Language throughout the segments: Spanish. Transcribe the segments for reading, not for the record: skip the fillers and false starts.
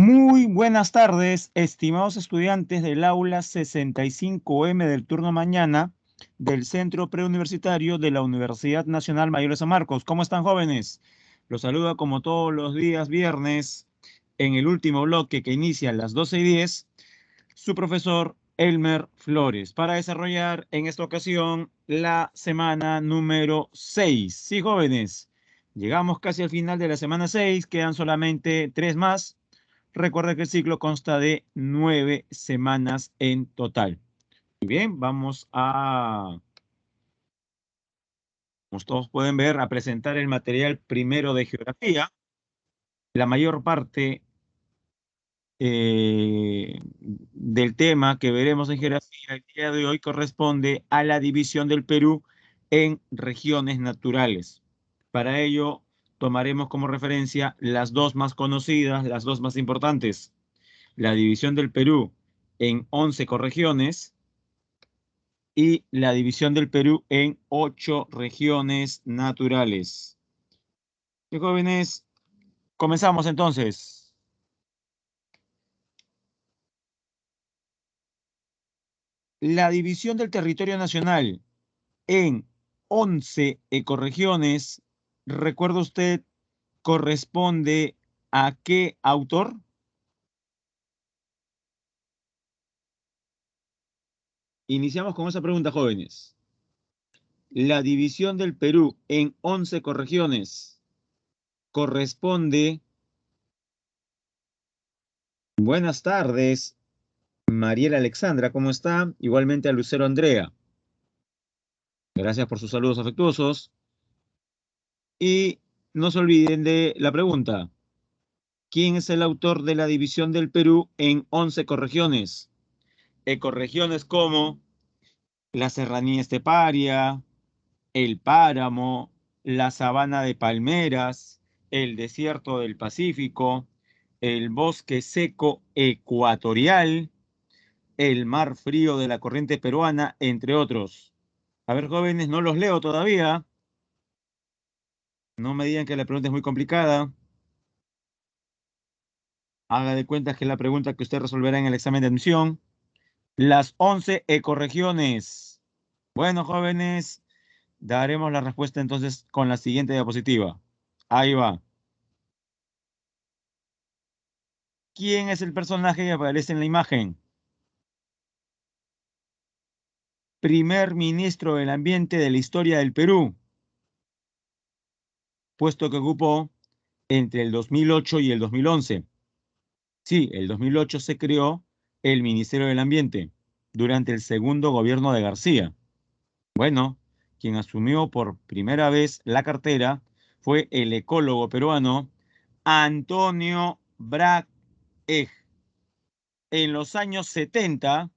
Muy buenas tardes, estimados estudiantes del aula 65M del turno mañana del Centro Preuniversitario de la Universidad Nacional Mayor de San Marcos. ¿Cómo están, jóvenes? Los saluda como todos los días viernes en el último bloque que inicia a las 12:10, su profesor Elmer Flores, para desarrollar en esta ocasión la semana número 6. Sí, jóvenes, llegamos casi al final de la semana 6, quedan solamente 3 más. Recuerda que el ciclo consta de 9 semanas en total. Muy bien, como todos pueden ver, a presentar el material primero de geografía. La mayor parte del tema que veremos en geografía el día de hoy corresponde a la división del Perú en regiones naturales. Para ello, tomaremos como referencia las dos más conocidas, las dos más importantes. La división del Perú en 11 ecorregiones y la división del Perú en 8 regiones naturales. ¿Qué jóvenes? Comenzamos entonces. La división del territorio nacional en 11 ecorregiones, ¿recuerda usted, corresponde a qué autor? Iniciamos con esa pregunta, jóvenes. La división del Perú en 11 ecorregiones corresponde. Buenas tardes, Mariela Alexandra, ¿cómo está? Igualmente a Lucero Andrea. Gracias por sus saludos afectuosos. Y no se olviden de la pregunta. ¿Quién es el autor de la división del Perú en 11 ecorregiones? Ecorregiones como la Serranía Esteparia, el Páramo, la Sabana de Palmeras, el Desierto del Pacífico, el Bosque Seco Ecuatorial, el Mar Frío de la Corriente Peruana, entre otros. A ver, jóvenes, no los leo todavía. No me digan que la pregunta es muy complicada. Haga de cuenta que es la pregunta que usted resolverá en el examen de admisión. Las 11 ecorregiones. Bueno, jóvenes, daremos la respuesta entonces con la siguiente diapositiva. Ahí va. ¿Quién es el personaje que aparece en la imagen? Primer ministro del Ambiente de la historia del Perú, puesto que ocupó entre el 2008 y el 2011. Sí, el 2008 se creó el Ministerio del Ambiente durante el segundo gobierno de García. Bueno, quien asumió por primera vez la cartera fue el ecólogo peruano Antonio Bragg. En los años 70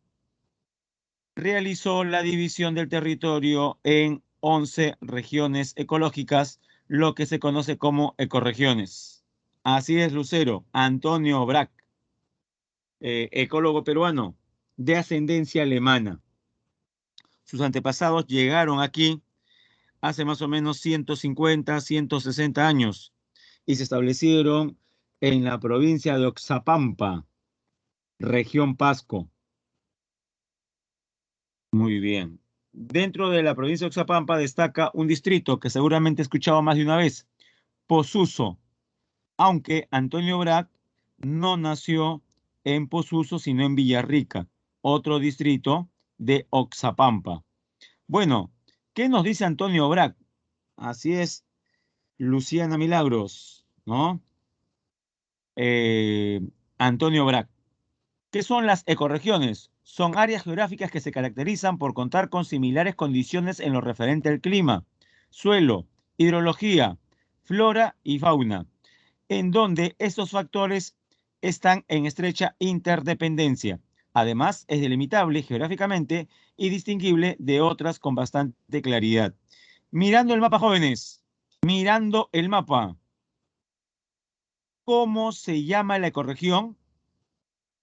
realizó la división del territorio en 11 regiones ecológicas, lo que se conoce como ecorregiones. Así es, Lucero, Antonio Bragg, ecólogo peruano de ascendencia alemana. Sus antepasados llegaron aquí hace más o menos 150, 160 años y se establecieron en la provincia de Oxapampa, región Pasco. Muy bien. Dentro de la provincia de Oxapampa destaca un distrito que seguramente he escuchado más de una vez, Posuso, aunque Antonio Bragg no nació en Posuso, sino en Villarrica, otro distrito de Oxapampa. Bueno, ¿qué nos dice Antonio Bragg? Así es, Luciana Milagros, ¿no? Eh, Antonio Bragg. ¿Qué son las ecorregiones? Son áreas geográficas que se caracterizan por contar con similares condiciones en lo referente al clima, suelo, hidrología, flora y fauna, en donde estos factores están en estrecha interdependencia. Además, es delimitable geográficamente y distinguible de otras con bastante claridad. Mirando el mapa, jóvenes, mirando el mapa, ¿cómo se llama la ecorregión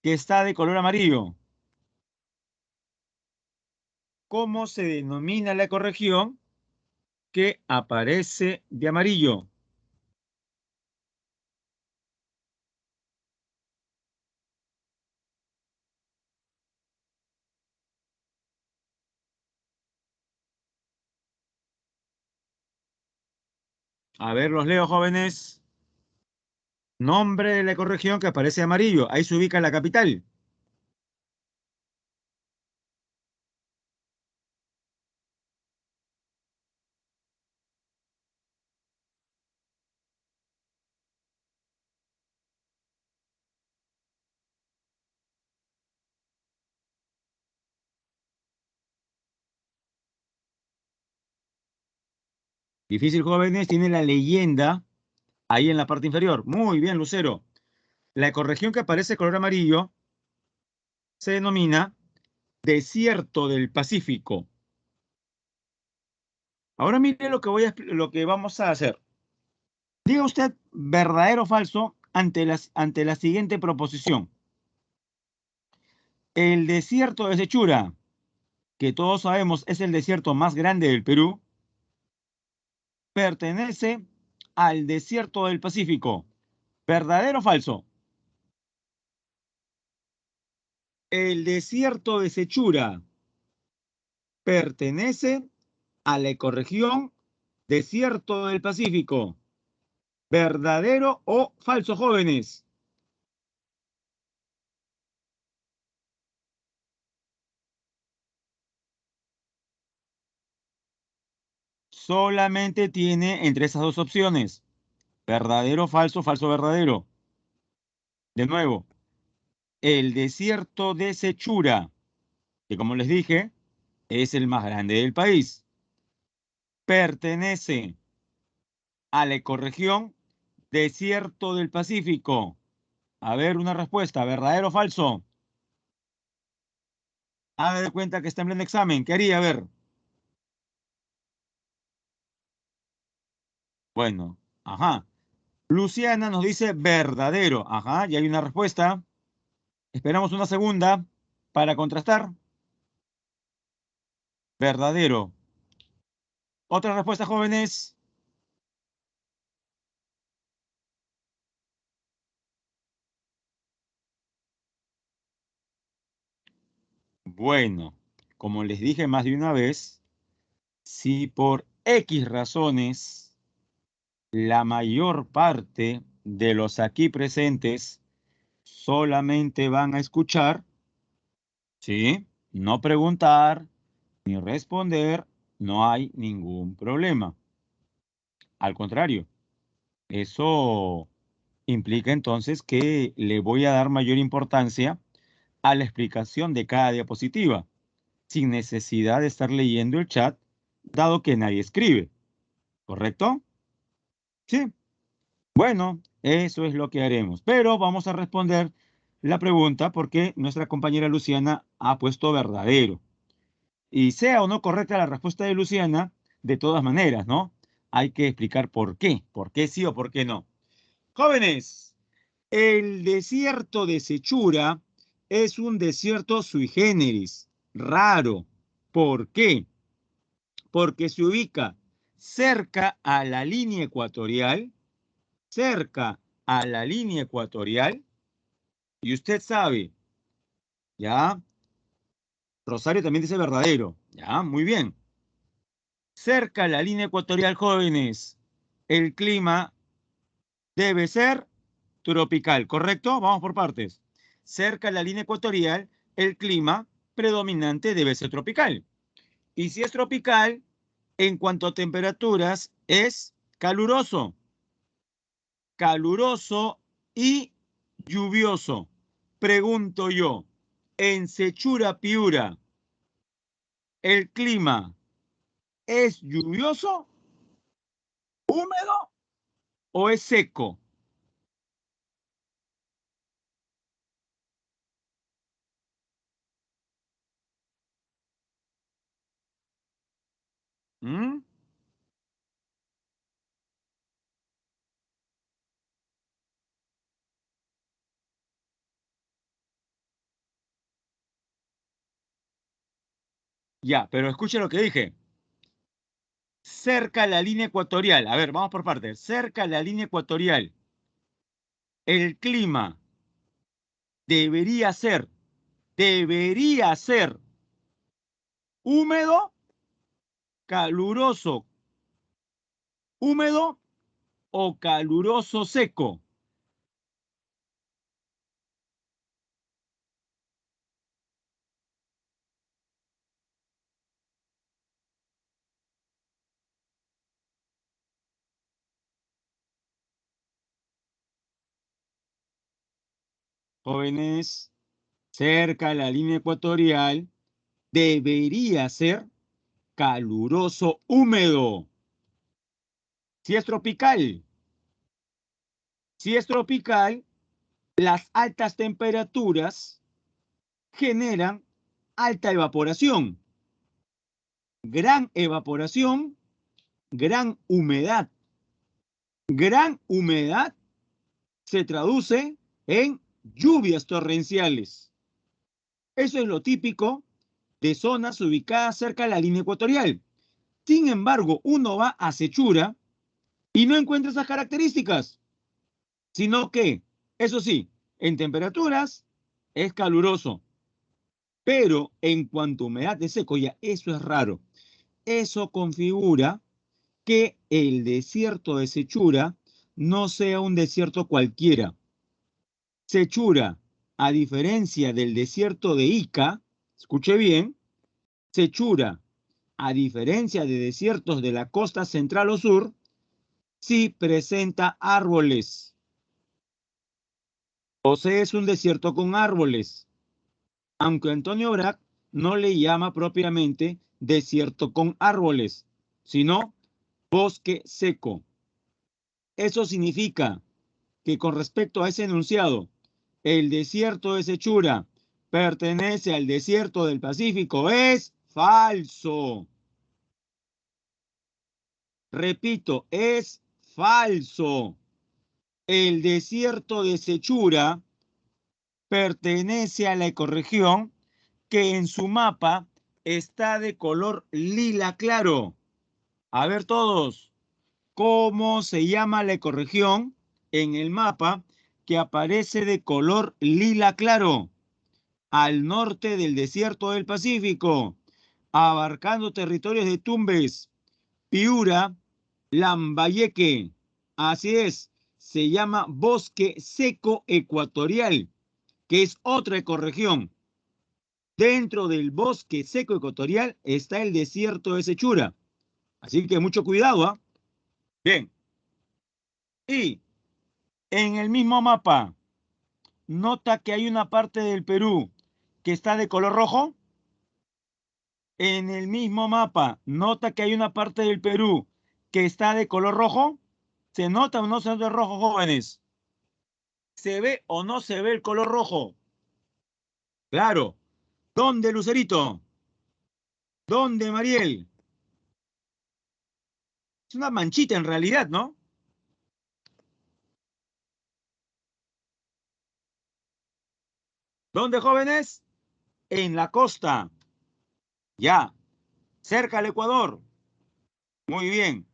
que está de color amarillo? ¿Cómo se denomina la ecorregión que aparece de amarillo? A ver, los leo, jóvenes. Nombre de la ecorregión que aparece amarillo. Ahí se ubica la capital. Difícil, jóvenes, tiene la leyenda ahí en la parte inferior. Muy bien, Lucero. La ecorregión que aparece de color amarillo se denomina Desierto del Pacífico. Ahora mire lo que vamos a hacer. Diga usted verdadero o falso ante la siguiente proposición. El desierto de Sechura, que todos sabemos es el desierto más grande del Perú, pertenece al desierto del Pacífico. ¿Verdadero o falso? El desierto de Sechura pertenece a la ecorregión desierto del Pacífico. ¿Verdadero o falso, jóvenes? Solamente tiene entre esas dos opciones. Verdadero, falso, falso, verdadero. De nuevo, el desierto de Sechura, que como les dije, es el más grande del país, pertenece a la ecorregión desierto del Pacífico. A ver, una respuesta, ¿verdadero o falso? Haga de cuenta que está en pleno examen. ¿Qué haría? A ver. Bueno, ajá. Luciana nos dice verdadero. Ajá, y hay una respuesta. Esperamos una segunda para contrastar. Verdadero. Otra respuesta, jóvenes. Bueno, como les dije más de una vez, si por X razones la mayor parte de los aquí presentes solamente van a escuchar, ¿sí? No preguntar ni responder, no hay ningún problema. Al contrario, eso implica entonces que le voy a dar mayor importancia a la explicación de cada diapositiva, sin necesidad de estar leyendo el chat, dado que nadie escribe. ¿Correcto? Sí. Bueno, eso es lo que haremos. Pero vamos a responder la pregunta porque nuestra compañera Luciana ha puesto verdadero. Y sea o no correcta la respuesta de Luciana, de todas maneras, ¿no? Hay que explicar por qué sí o por qué no. Jóvenes, el desierto de Sechura es un desierto sui generis, raro. ¿Por qué? Porque se ubica cerca a la línea ecuatorial, cerca a la línea ecuatorial, y usted sabe, ¿ya? Rosario también dice verdadero, ¿ya? Muy bien. Cerca a la línea ecuatorial, jóvenes, el clima debe ser tropical, ¿correcto? Vamos por partes. Cerca a la línea ecuatorial, el clima predominante debe ser tropical. Y si es tropical, en cuanto a temperaturas, es caluroso. Caluroso y lluvioso. Pregunto yo, en Sechura, Piura, ¿el clima es lluvioso, húmedo o es seco? ¿Mm? Ya, pero escuche lo que dije. Cerca a la línea ecuatorial. A ver, vamos por partes. Cerca a la línea ecuatorial, el clima debería ser, debería ser húmedo, caluroso, húmedo o caluroso seco? Jóvenes, cerca a la línea ecuatorial debería ser caluroso húmedo. Si es tropical, si es tropical, las altas temperaturas generan alta evaporación, gran evaporación, gran humedad. Gran humedad se traduce en lluvias torrenciales. Eso es lo típico de zonas ubicadas cerca de la línea ecuatorial. Sin embargo, uno va a Sechura y no encuentra esas características, sino que, eso sí, en temperaturas es caluroso, pero en cuanto a humedad de seco, ya eso es raro. Eso configura que el desierto de Sechura no sea un desierto cualquiera. Sechura, a diferencia del desierto de Ica, escuche bien, Sechura, a diferencia de desiertos de la costa central o sur, sí presenta árboles. O sea, es un desierto con árboles, aunque Antonio Brac no le llama propiamente desierto con árboles, sino bosque seco. Eso significa que con respecto a ese enunciado, el desierto de Sechura pertenece al desierto del Pacífico, es falso. Repito, es falso. El desierto de Sechura pertenece a la ecorregión que en su mapa está de color lila claro. A ver todos, ¿cómo se llama la ecorregión en el mapa que aparece de color lila claro? Al norte del desierto del Pacífico, abarcando territorios de Tumbes, Piura, Lambayeque. Así es, se llama bosque seco ecuatorial, que es otra ecorregión. Dentro del bosque seco ecuatorial está el desierto de Sechura. Así que mucho cuidado, ¿ah? Bien. Y en el mismo mapa, nota que hay una parte del Perú que está de color rojo. En el mismo mapa, nota que hay una parte del Perú que está de color rojo. ¿Se nota o no se nota el rojo, jóvenes? ¿Se ve o no se ve el color rojo? Claro. ¿Dónde, Lucerito? ¿Dónde, Mariel? Es una manchita en realidad, ¿no? ¿Dónde, jóvenes? En la costa. Ya. Cerca al Ecuador. Muy bien.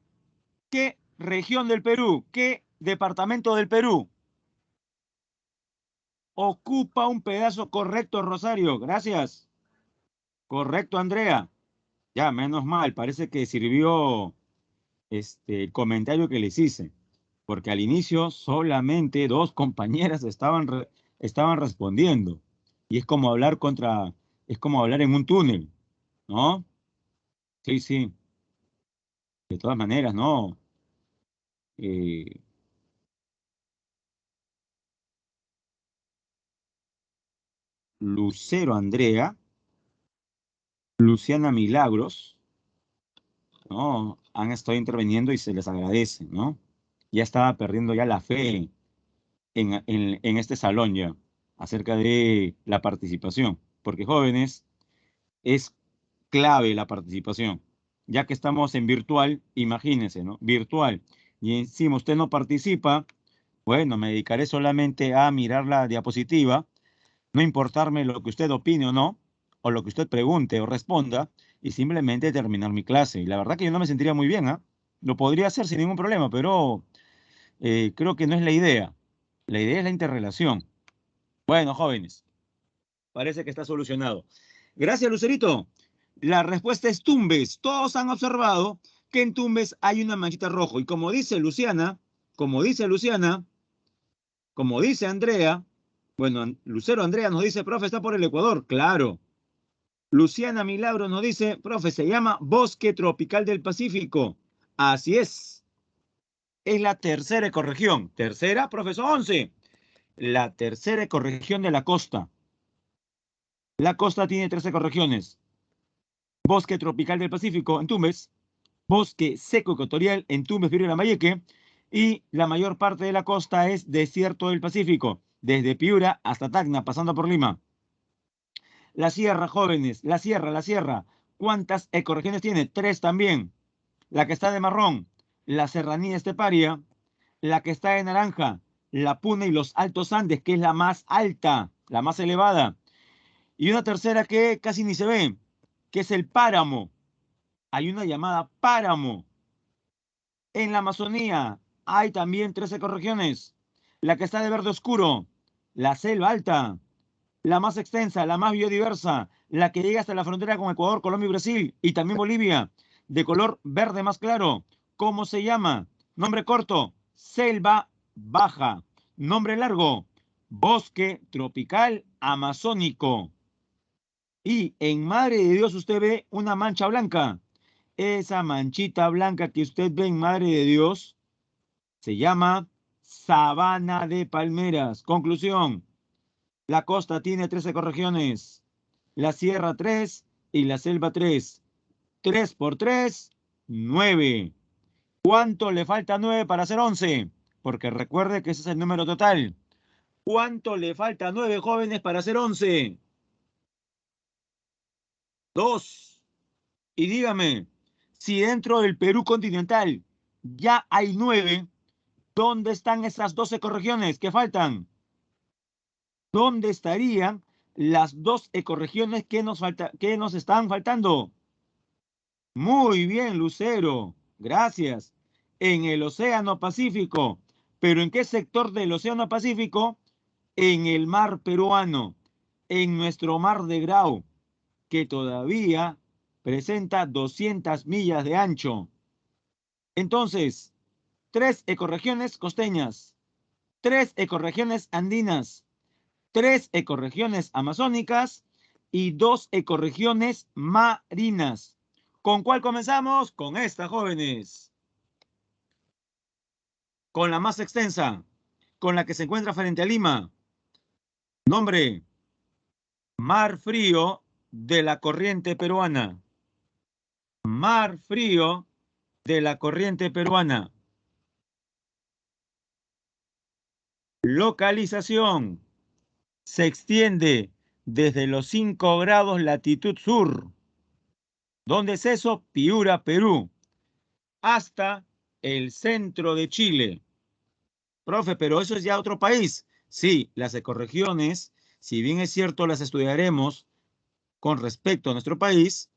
¿Qué región del Perú? ¿Qué departamento del Perú ocupa un pedazo correcto, Rosario? Gracias. Correcto, Andrea. Ya, menos mal. Parece que sirvió el comentario que les hice. Porque al inicio solamente dos compañeras estaban respondiendo. Y es como hablar en un túnel, ¿no? Sí, sí. De todas maneras, ¿no? Eh, Lucero Andrea, Luciana Milagros, ¿no? Han estado interviniendo y se les agradece, ¿no? Ya estaba perdiendo ya la fe en este salón ya, acerca de la participación, porque jóvenes, es clave la participación, ya que estamos en virtual, imagínense, ¿no? Virtual, y encima usted no participa, bueno, me dedicaré solamente a mirar la diapositiva, no importarme lo que usted opine o no, o lo que usted pregunte o responda, y simplemente terminar mi clase. Y la verdad que yo no me sentiría muy bien, ¿ah? Lo podría hacer sin ningún problema, pero creo que no es la idea. La idea es la interrelación. Bueno, jóvenes, parece que está solucionado. Gracias, Lucerito. La respuesta es Tumbes. Todos han observado que en Tumbes hay una manchita roja. Y como dice Luciana, como dice Luciana, como dice Andrea, bueno, Lucero Andrea nos dice, profe, está por el Ecuador. Claro. Luciana Milagro nos dice, profe, se llama Bosque Tropical del Pacífico. Así es. Es la tercera ecorregión. Tercera, profesor 11. La tercera ecorregión de la costa. La costa tiene 13 ecorregiones. Bosque Tropical del Pacífico en Tumbes. Bosque Seco Ecuatorial en Tumbes, Piura y Lambayeque. Y la mayor parte de la costa es desierto del Pacífico, desde Piura hasta Tacna, pasando por Lima. La sierra, jóvenes, la sierra. ¿Cuántas ecorregiones tiene? 3 también. La que está de marrón, la serranía esteparia. La que está de naranja, la Puna y los Altos Andes, que es la más alta, la más elevada. Y una tercera que casi ni se ve, que es el páramo. Hay una llamada páramo. En la Amazonía hay también 13 ecorregiones. La que está de verde oscuro, la selva alta, la más extensa, la más biodiversa, la que llega hasta la frontera con Ecuador, Colombia y Brasil, y también Bolivia, de color verde más claro. ¿Cómo se llama? Nombre corto, selva baja. Nombre largo, bosque tropical amazónico. Y en Madre de Dios usted ve una mancha blanca. Esa manchita blanca que usted ve en Madre de Dios se llama sabana de palmeras. Conclusión. La costa tiene 13 ecorregiones, la sierra 3 y la selva 3. 3 por 3, 9. ¿Cuánto le falta 9 para hacer 11? Porque recuerde que ese es el número total. ¿Cuánto le falta 9 jóvenes para hacer 11? 2. Y dígame, si dentro del Perú continental ya hay 9, ¿dónde están esas 12 ecorregiones que faltan? ¿Dónde estarían las 2 ecorregiones que nos están faltando? Muy bien, Lucero. Gracias. En el Océano Pacífico. ¿Pero en qué sector del Océano Pacífico? En el mar peruano, en nuestro mar de Grau, que todavía presenta 200 millas de ancho. Entonces, 3 ecorregiones costeñas, 3 ecorregiones andinas, 3 ecorregiones amazónicas y 2 ecorregiones marinas. ¿Con cuál comenzamos? Con esta, jóvenes. Con la más extensa, con la que se encuentra frente a Lima. Nombre, Mar Frío de la Corriente Peruana. Mar Frío de la Corriente Peruana. Localización. Se extiende desde los 5 grados latitud sur. ¿Dónde es eso? Piura, Perú. Hasta el centro de Chile. Profe, pero eso es ya otro país. Sí, las ecorregiones, si bien es cierto, las estudiaremos con respecto a nuestro país,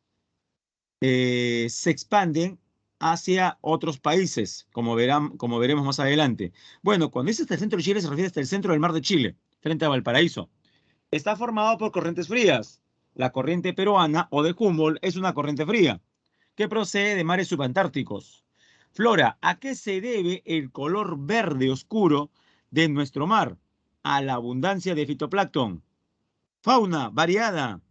se expanden hacia otros países, como veremos más adelante. Bueno, cuando dice hasta el centro de Chile, se refiere hasta el centro del mar de Chile, frente a Valparaíso. Está formado por corrientes frías. La corriente peruana o de Humboldt es una corriente fría que procede de mares subantárticos. Flora, ¿a qué se debe el color verde oscuro de nuestro mar? A la abundancia de fitoplancton. Fauna variada.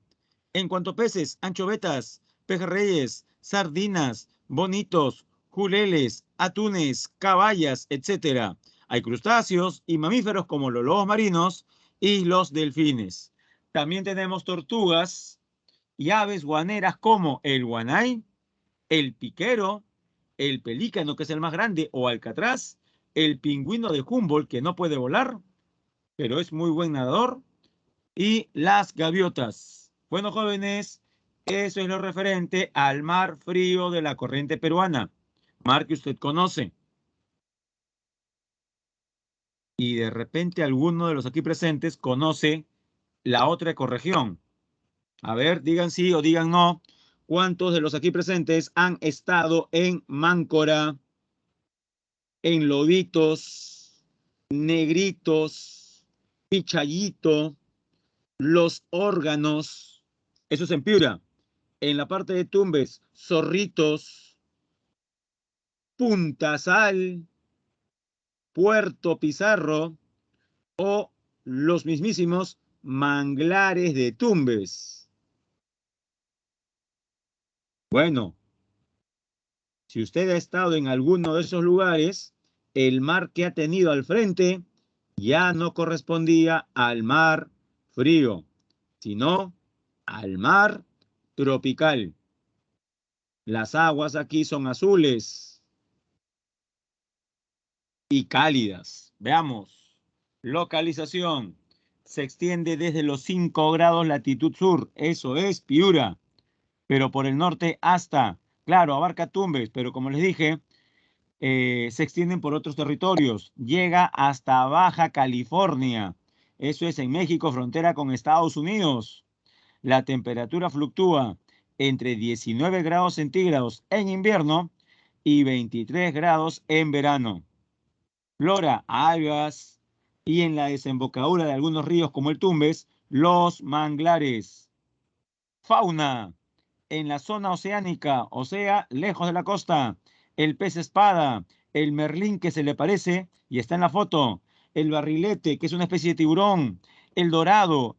En cuanto a peces, anchovetas, pejerreyes, sardinas, bonitos, juleles, atunes, caballas, etc. Hay crustáceos y mamíferos como los lobos marinos y los delfines. También tenemos tortugas y aves guaneras como el guanay, el piquero, el pelícano, que es el más grande, o alcatraz, el pingüino de Humboldt, que no puede volar, pero es muy buen nadador, y las gaviotas. Bueno, jóvenes, eso es lo referente al mar frío de la corriente peruana, mar que usted conoce. Y de repente alguno de los aquí presentes conoce la otra ecorregión. A ver, digan sí o digan no. ¿Cuántos de los aquí presentes han estado en Máncora, en Lobitos, Negritos, Pichayito, Los Órganos? Eso es en Piura. En la parte de Tumbes, Zorritos, Punta Sal, Puerto Pizarro o los mismísimos manglares de Tumbes. Bueno, si usted ha estado en alguno de esos lugares, el mar que ha tenido al frente ya no correspondía al mar frío, sino al mar tropical. Las aguas aquí son azules y cálidas. Veamos. Localización. Se extiende desde los 5 grados latitud sur, eso es Piura, pero por el norte hasta, claro, abarca Tumbes, pero como les dije, se extienden por otros territorios. Llega hasta Baja California. Eso es en México, frontera con Estados Unidos. La temperatura fluctúa entre 19 grados centígrados en invierno y 23 grados en verano. Flora, algas y en la desembocadura de algunos ríos como el Tumbes, los manglares. Fauna, en la zona oceánica, o sea, lejos de la costa, el pez espada, el merlín que se le parece y está en la foto, el barrilete, que es una especie de tiburón, el dorado,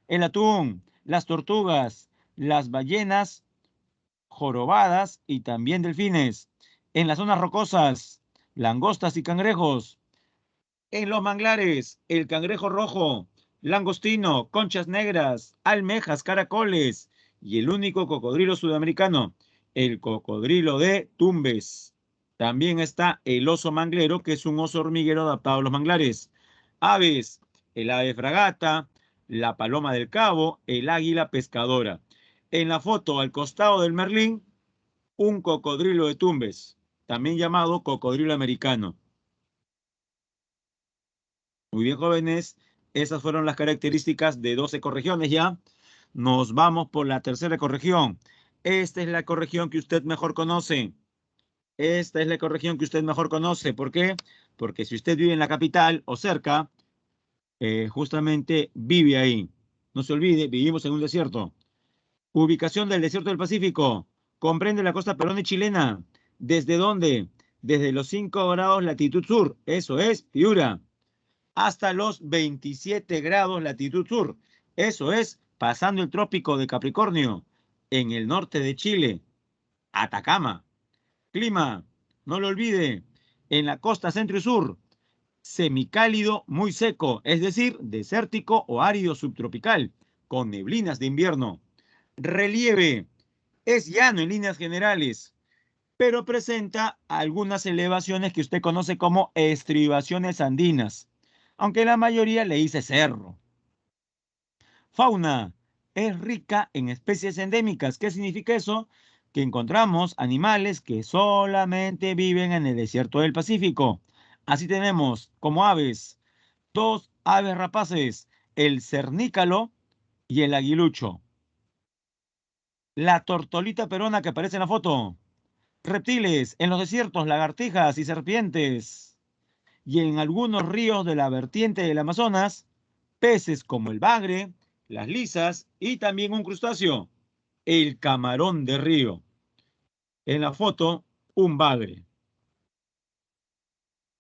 el atún, las tortugas, las ballenas jorobadas y también delfines. En las zonas rocosas, langostas y cangrejos. En los manglares, el cangrejo rojo, langostino, conchas negras, almejas, caracoles y el único cocodrilo sudamericano, el cocodrilo de Tumbes. También está el oso manglero, que es un oso hormiguero adaptado a los manglares. Aves, el ave fragata, la paloma del cabo, el águila pescadora. En la foto al costado del merlín, un cocodrilo de Tumbes, también llamado cocodrilo americano. Muy bien, jóvenes, esas fueron las características de 2 ecorregiones ya. Nos vamos por la tercera ecorregión. Esta es la ecorregión que usted mejor conoce. Esta es la ecorregión que usted mejor conoce. ¿Por qué? Porque si usted vive en la capital o cerca, justamente vive ahí. No se olvide, vivimos en un desierto. Ubicación del desierto del Pacífico. Comprende la costa peruana y chilena. ¿Desde dónde? Desde los 5 grados latitud sur. Eso es Piura. Hasta los 27 grados latitud sur. Eso es pasando el trópico de Capricornio. En el norte de Chile. Atacama. Clima, no lo olvide. En la costa centro y sur. Semicálido muy seco, es decir, desértico o árido subtropical, con neblinas de invierno. Relieve, es llano en líneas generales, pero presenta algunas elevaciones que usted conoce como estribaciones andinas, aunque la mayoría le dice cerro. Fauna, es rica en especies endémicas. ¿Qué significa eso? Que encontramos animales que solamente viven en el desierto del Pacífico. Así tenemos como aves, 2 aves rapaces, el cernícalo y el aguilucho. La tortolita perona que aparece en la foto. Reptiles, en los desiertos, lagartijas y serpientes. Y en algunos ríos de la vertiente del Amazonas, peces como el bagre, las lisas y también un crustáceo, el camarón de río. En la foto, un bagre.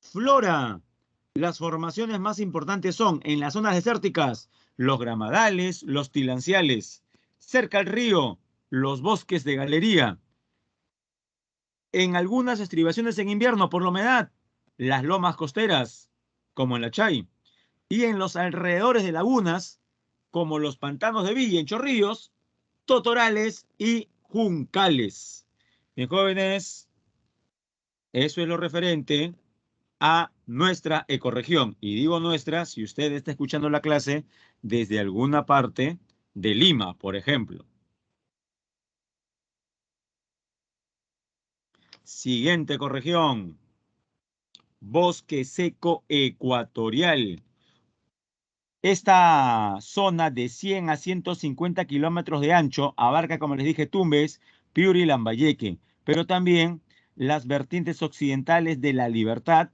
Flora. Las formaciones más importantes son en las zonas desérticas, los gramadales, los tilanciales. Cerca al río, los bosques de galería. En algunas estribaciones en invierno por la humedad, las lomas costeras, como en la Chay. Y en los alrededores de lagunas, como los pantanos de Villa en Chorrillos, totorales y juncales. Bien, jóvenes, eso es lo referente a nuestra ecorregión. Y digo nuestra si usted está escuchando la clase desde alguna parte de Lima, por ejemplo. Siguiente ecorregión. Bosque seco ecuatorial. Esta zona de 100 a 150 kilómetros de ancho abarca, como les dije, Tumbes, Piura y Lambayeque, pero también las vertientes occidentales de La Libertad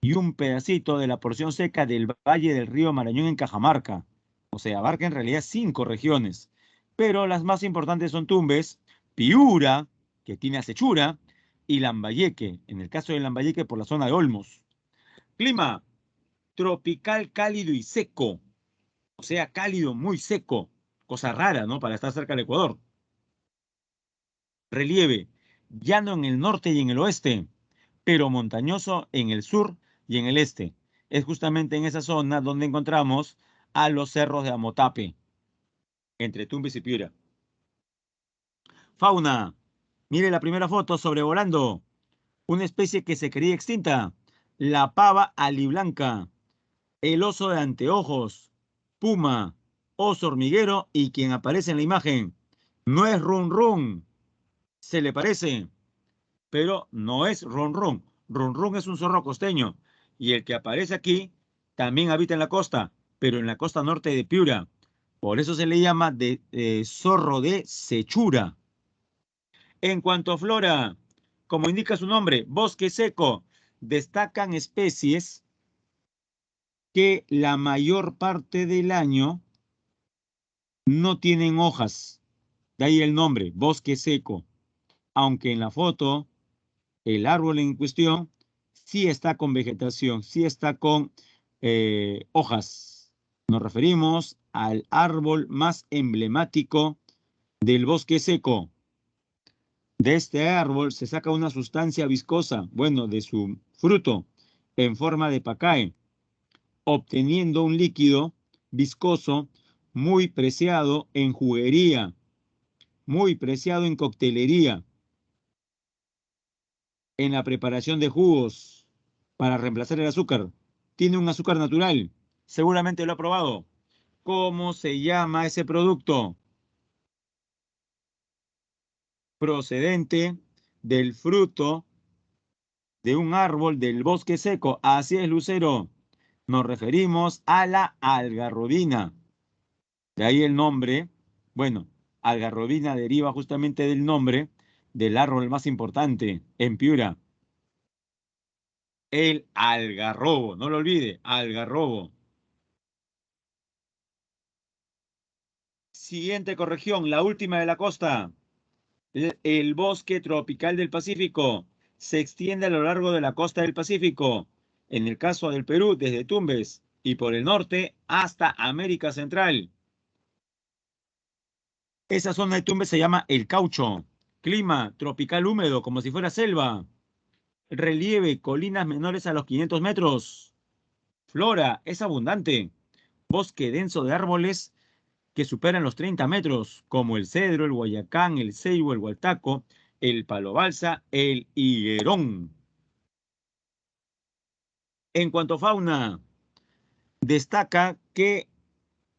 y un pedacito de la porción seca del Valle del Río Marañón en Cajamarca. O sea, abarca en realidad 5 regiones, pero las más importantes son Tumbes, Piura, que tiene Acechura, y Lambayeque, en el caso de Lambayeque por la zona de Olmos. Clima, tropical, cálido y seco. O sea, cálido, muy seco. Cosa rara, ¿no? Para estar cerca del Ecuador. Relieve, llano en el norte y en el oeste, pero montañoso en el sur y en el este. Es justamente en esa zona donde encontramos a los cerros de Amotape, entre Tumbes y Piura. Fauna. Mire la primera foto sobrevolando. Una especie que se creía extinta. La pava aliblanca. El oso de anteojos. Puma. Oso hormiguero y quien aparece en la imagen. No es Run Run. Se le parece, pero no es Run Run. Run Run es un zorro costeño. Y el que aparece aquí también habita en la costa, pero en la costa norte de Piura. Por eso se le llama zorro de Sechura. En cuanto a flora, como indica su nombre, bosque seco, destacan especies que la mayor parte del año no tienen hojas. De ahí el nombre, bosque seco. Aunque en la foto, el árbol en cuestión sí está con vegetación, sí está con hojas. Nos referimos al árbol más emblemático del bosque seco. De este árbol se saca una sustancia viscosa, bueno, de su fruto, en forma de pacae, obteniendo un líquido viscoso muy preciado en juguería, muy preciado en coctelería, en la preparación de jugos para reemplazar el azúcar. Tiene un azúcar natural, seguramente lo ha probado. ¿Cómo se llama ese producto? Procedente del fruto de un árbol del bosque seco. Así es, Lucero. Nos referimos a la algarrobina. De ahí el nombre. Bueno, algarrobina deriva justamente del nombre del árbol más importante en Piura. El algarrobo. No lo olvide, algarrobo. Siguiente corrección, la última de la costa. El bosque tropical del Pacífico se extiende a lo largo de la costa del Pacífico. En el caso del Perú, desde Tumbes y por el norte hasta América Central. Esa zona de Tumbes se llama el Caucho. Clima tropical húmedo, como si fuera selva. Relieve, colinas menores a los 500 metros. Flora, es abundante. Bosque denso de árboles que superan los 30 metros, como el cedro, el guayacán, el ceibo, el hualtaco, el palo balsa, el higuerón. En cuanto a fauna, destaca que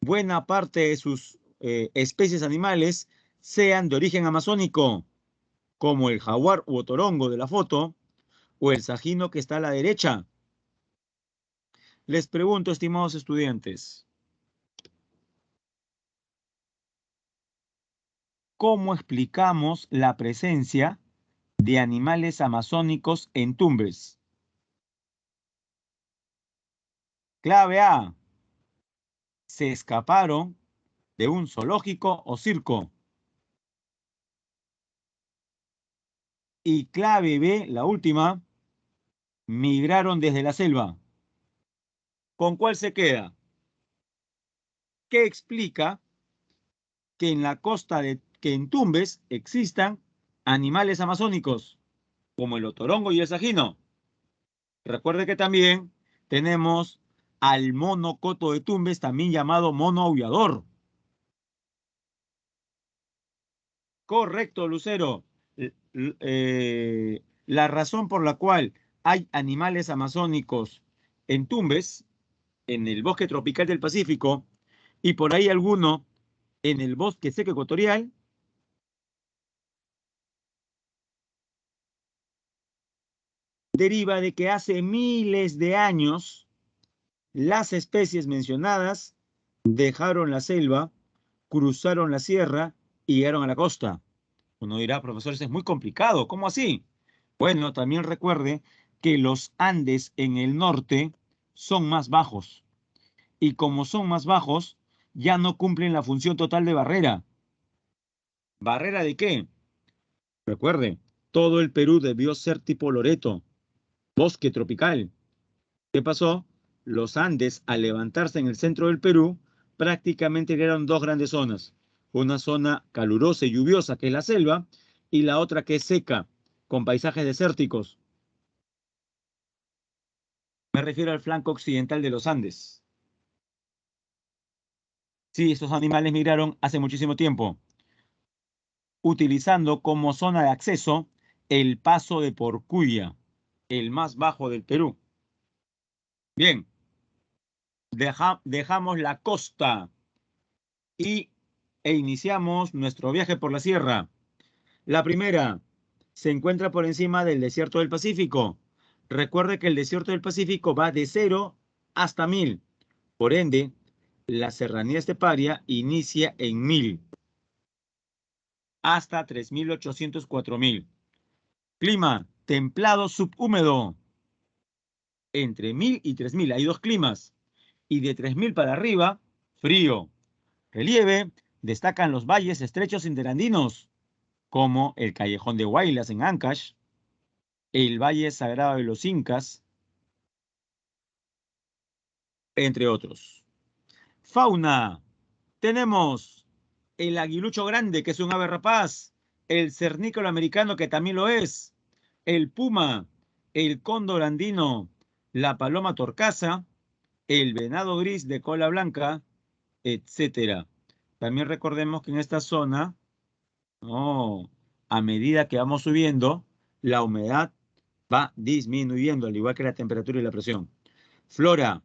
buena parte de sus especies animales sean de origen amazónico, como el jaguar u otorongo de la foto, o el sajino que está a la derecha. Les pregunto, estimados estudiantes, ¿cómo explicamos la presencia de animales amazónicos en Tumbes? Clave A, se escaparon de un zoológico o circo. Y clave B, la última, migraron desde la selva. ¿Con cuál se queda? ¿Qué explica que en la costa que en Tumbes existan animales amazónicos, como el otorongo y el sajino? Recuerde que también tenemos al mono coto de Tumbes, también llamado mono aullador. Correcto, Lucero. La razón por la cual hay animales amazónicos en Tumbes, en el bosque tropical del Pacífico, y por ahí alguno en el bosque seco ecuatorial, deriva de que hace miles de años las especies mencionadas dejaron la selva, cruzaron la sierra y llegaron a la costa. Uno dirá, profesor, eso es muy complicado, ¿cómo así? Bueno, también recuerde que los Andes en el norte son más bajos y como son más bajos, ya no cumplen la función total de barrera. ¿Barrera de qué? Recuerde, todo el Perú debió ser tipo Loreto, bosque tropical. ¿Qué pasó? Los Andes, al levantarse en el centro del Perú, prácticamente crearon dos grandes zonas. Una zona calurosa y lluviosa, que es la selva, y la otra que es seca, con paisajes desérticos. Me refiero al flanco occidental de los Andes. Sí, estos animales migraron hace muchísimo tiempo, utilizando como zona de acceso el Paso de Porcuya, el más bajo del Perú. Bien, dejamos la costa y, iniciamos nuestro viaje por la sierra. La primera se encuentra por encima del desierto del Pacífico. Recuerde que el desierto del Pacífico va de 0 hasta 1000. Por ende, la serranía esteparia inicia en 1000 hasta 3800, 4000. Clima templado subhúmedo. Entre 1000 y 3000 hay dos climas. Y de 3000 para arriba, frío. Relieve, destacan los valles estrechos interandinos, como el Callejón de Huaylas en Ancash, el Valle Sagrado de los Incas, entre otros. Fauna. Tenemos el aguilucho grande, que es un ave rapaz, el cernícalo americano, que también lo es, el puma, el cóndor andino, la paloma torcaza, el venado gris de cola blanca, etcétera. También recordemos que en esta zona, oh, a medida que vamos subiendo, la humedad va disminuyendo, al igual que la temperatura y la presión. Flora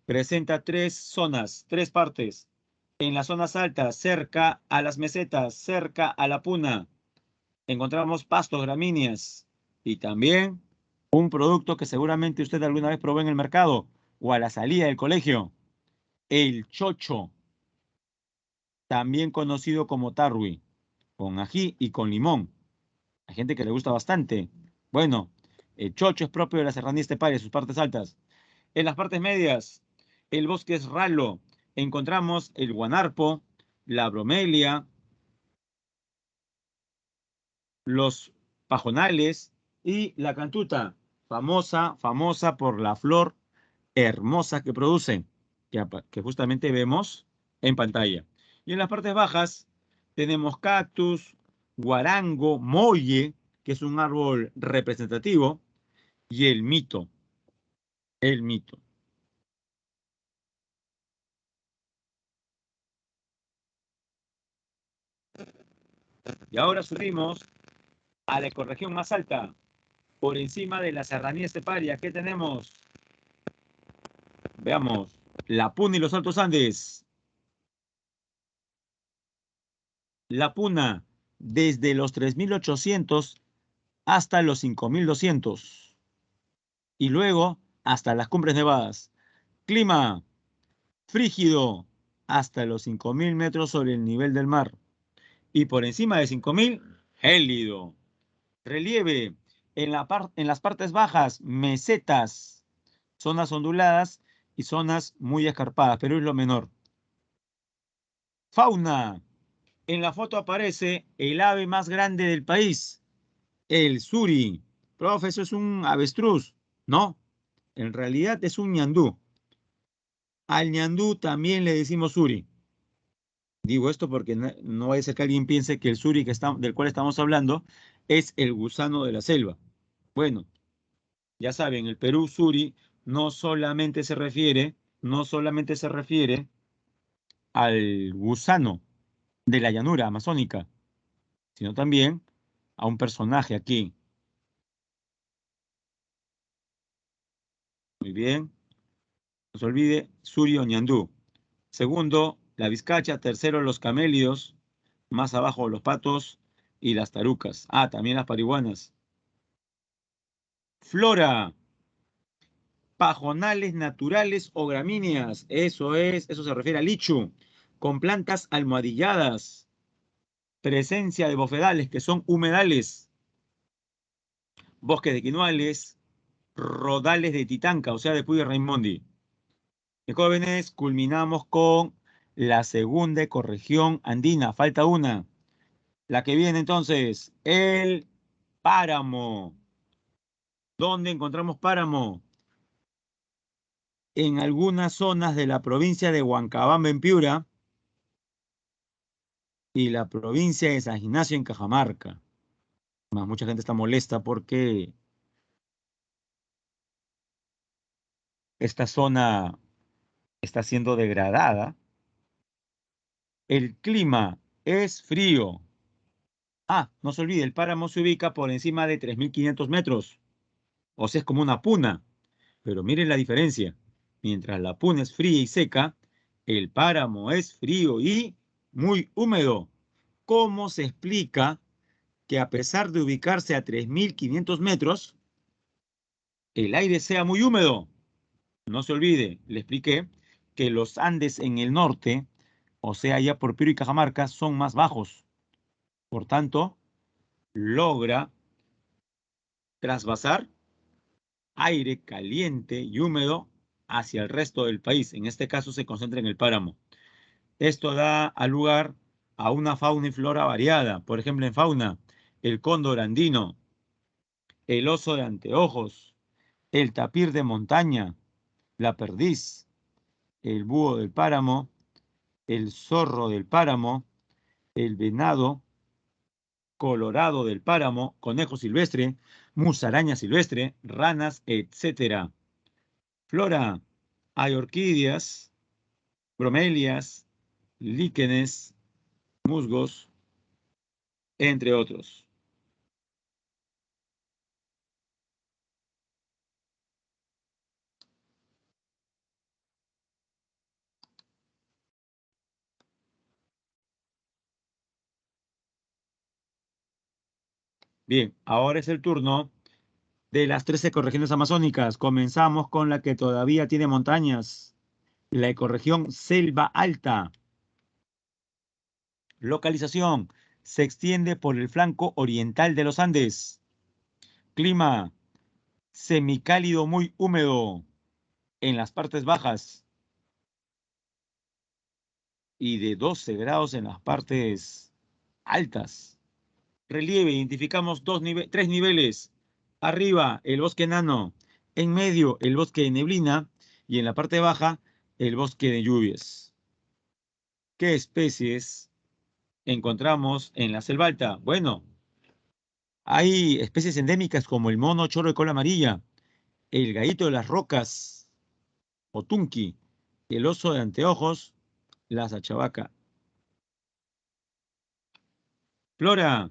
presenta tres zonas, tres partes. En las zonas altas, cerca a las mesetas, cerca a la puna, encontramos pastos, gramíneas y también un producto que seguramente usted alguna vez probó en el mercado o a la salida del colegio, el chocho, también conocido como tarwi, con ají y con limón. Hay gente que le gusta bastante. Bueno, el chocho es propio de la serranía esteparia, sus partes altas. En las partes medias, el bosque es ralo. Encontramos el guanarpo, la bromelia, los pajonales y la cantuta, famosa por la flor hermosa que produce, que justamente vemos en pantalla. Y en las partes bajas tenemos cactus, guarango, molle, que es un árbol representativo, y el mito, el mito. Y ahora subimos a la ecorregión más alta, por encima de la serranía esteparia. ¿Qué tenemos? Veamos, la Puna y los Altos Andes. La Puna, desde los 3800 hasta los 5200. Y luego hasta las cumbres nevadas. Clima, frígido, hasta los 5000 metros sobre el nivel del mar. Y por encima de 5000, gélido. Relieve, en las partes bajas, mesetas, zonas onduladas y zonas muy escarpadas, pero es lo menor. Fauna. En la foto aparece el ave más grande del país, el suri. Profe, eso es un avestruz. No, en realidad es un ñandú. Al ñandú también le decimos suri. Digo esto porque no vaya a ser que alguien piense que el suri del cual estamos hablando es el gusano de la selva. Bueno, ya saben, el Perú suri no solamente se refiere al gusano de la llanura amazónica, sino también a un personaje aquí. Muy bien, no se olvide, suri o ñandú. Segundo, la vizcacha. Tercero, los camélidos. Más abajo, los patos y las tarucas. Ah, también las parihuanas. Flora, pajonales naturales o gramíneas. Eso se refiere al lichu. Con plantas almohadilladas. Presencia de bofedales, que son humedales. Bosques de quinoales. Rodales de titanca, o sea, de Puy de Raimondi. Y jóvenes, culminamos con la segunda ecorregión andina. Falta una. La que viene entonces, el páramo. ¿Dónde encontramos páramo? en algunas zonas de la provincia de Huancabamba en Piura y la provincia de San Ignacio en Cajamarca. Más mucha gente está molesta porque esta zona está siendo degradada. El clima es frío. Ah, no se olvide, el páramo se ubica por encima de 3.500 metros. O sea, es como una puna. Pero miren la diferencia. Mientras la puna es fría y seca, el páramo es frío y muy húmedo. ¿Cómo se explica que a pesar de ubicarse a 3.500 metros, el aire sea muy húmedo? No se olvide, le expliqué que los Andes en el norte, o sea, ya por Piura y Cajamarca, son más bajos. Por tanto, logra trasvasar aire caliente y húmedo hacia el resto del país. En este caso se concentra en el páramo. Esto da a lugar a una fauna y flora variada. Por ejemplo, en fauna, el cóndor andino, el oso de anteojos, el tapir de montaña, la perdiz, el búho del páramo, el zorro del páramo, el venado colorado del páramo, conejo silvestre, musaraña silvestre, ranas, etcétera. Flora, hay orquídeas, bromelias, líquenes, musgos, entre otros. Bien, ahora es el turno de las 13 ecorregiones amazónicas. Comenzamos con la que todavía tiene montañas, la ecorregión Selva Alta. Localización, se extiende por el flanco oriental de los Andes. Clima, semicálido muy húmedo en las partes bajas y de 12 grados en las partes altas. Relieve, identificamos tres niveles. Arriba, el bosque enano. En medio, el bosque de neblina. Y en la parte baja, el bosque de lluvias. ¿Qué especies encontramos en la selva alta? Bueno, hay especies endémicas como el mono chorro de cola amarilla, el gallito de las rocas, o tunqui, el oso de anteojos, la sachavaca. Flora,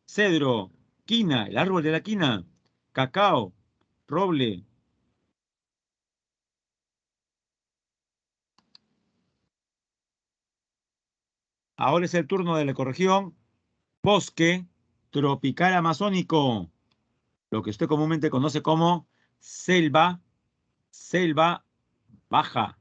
cedro, quina, el árbol de la quina, cacao, roble. Ahora es el turno de la ecorregión bosque tropical amazónico, lo que usted comúnmente conoce como selva, selva baja.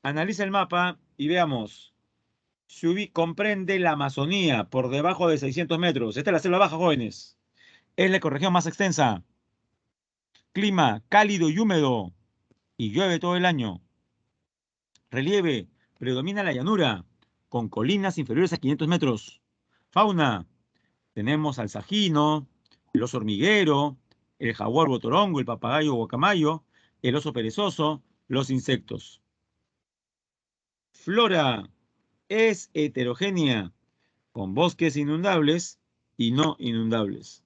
Analiza el mapa y veamos. Comprende la Amazonía por debajo de 600 metros. Esta es la selva baja, jóvenes. Es la ecorregión más extensa. Clima cálido y húmedo. Y llueve todo el año. Relieve, predomina la llanura, con colinas inferiores a 500 metros. Fauna, tenemos al sajino, el oso hormiguero, el jaguar botorongo, el papagayo guacamayo, el oso perezoso, los insectos. Flora, es heterogénea, con bosques inundables y no inundables.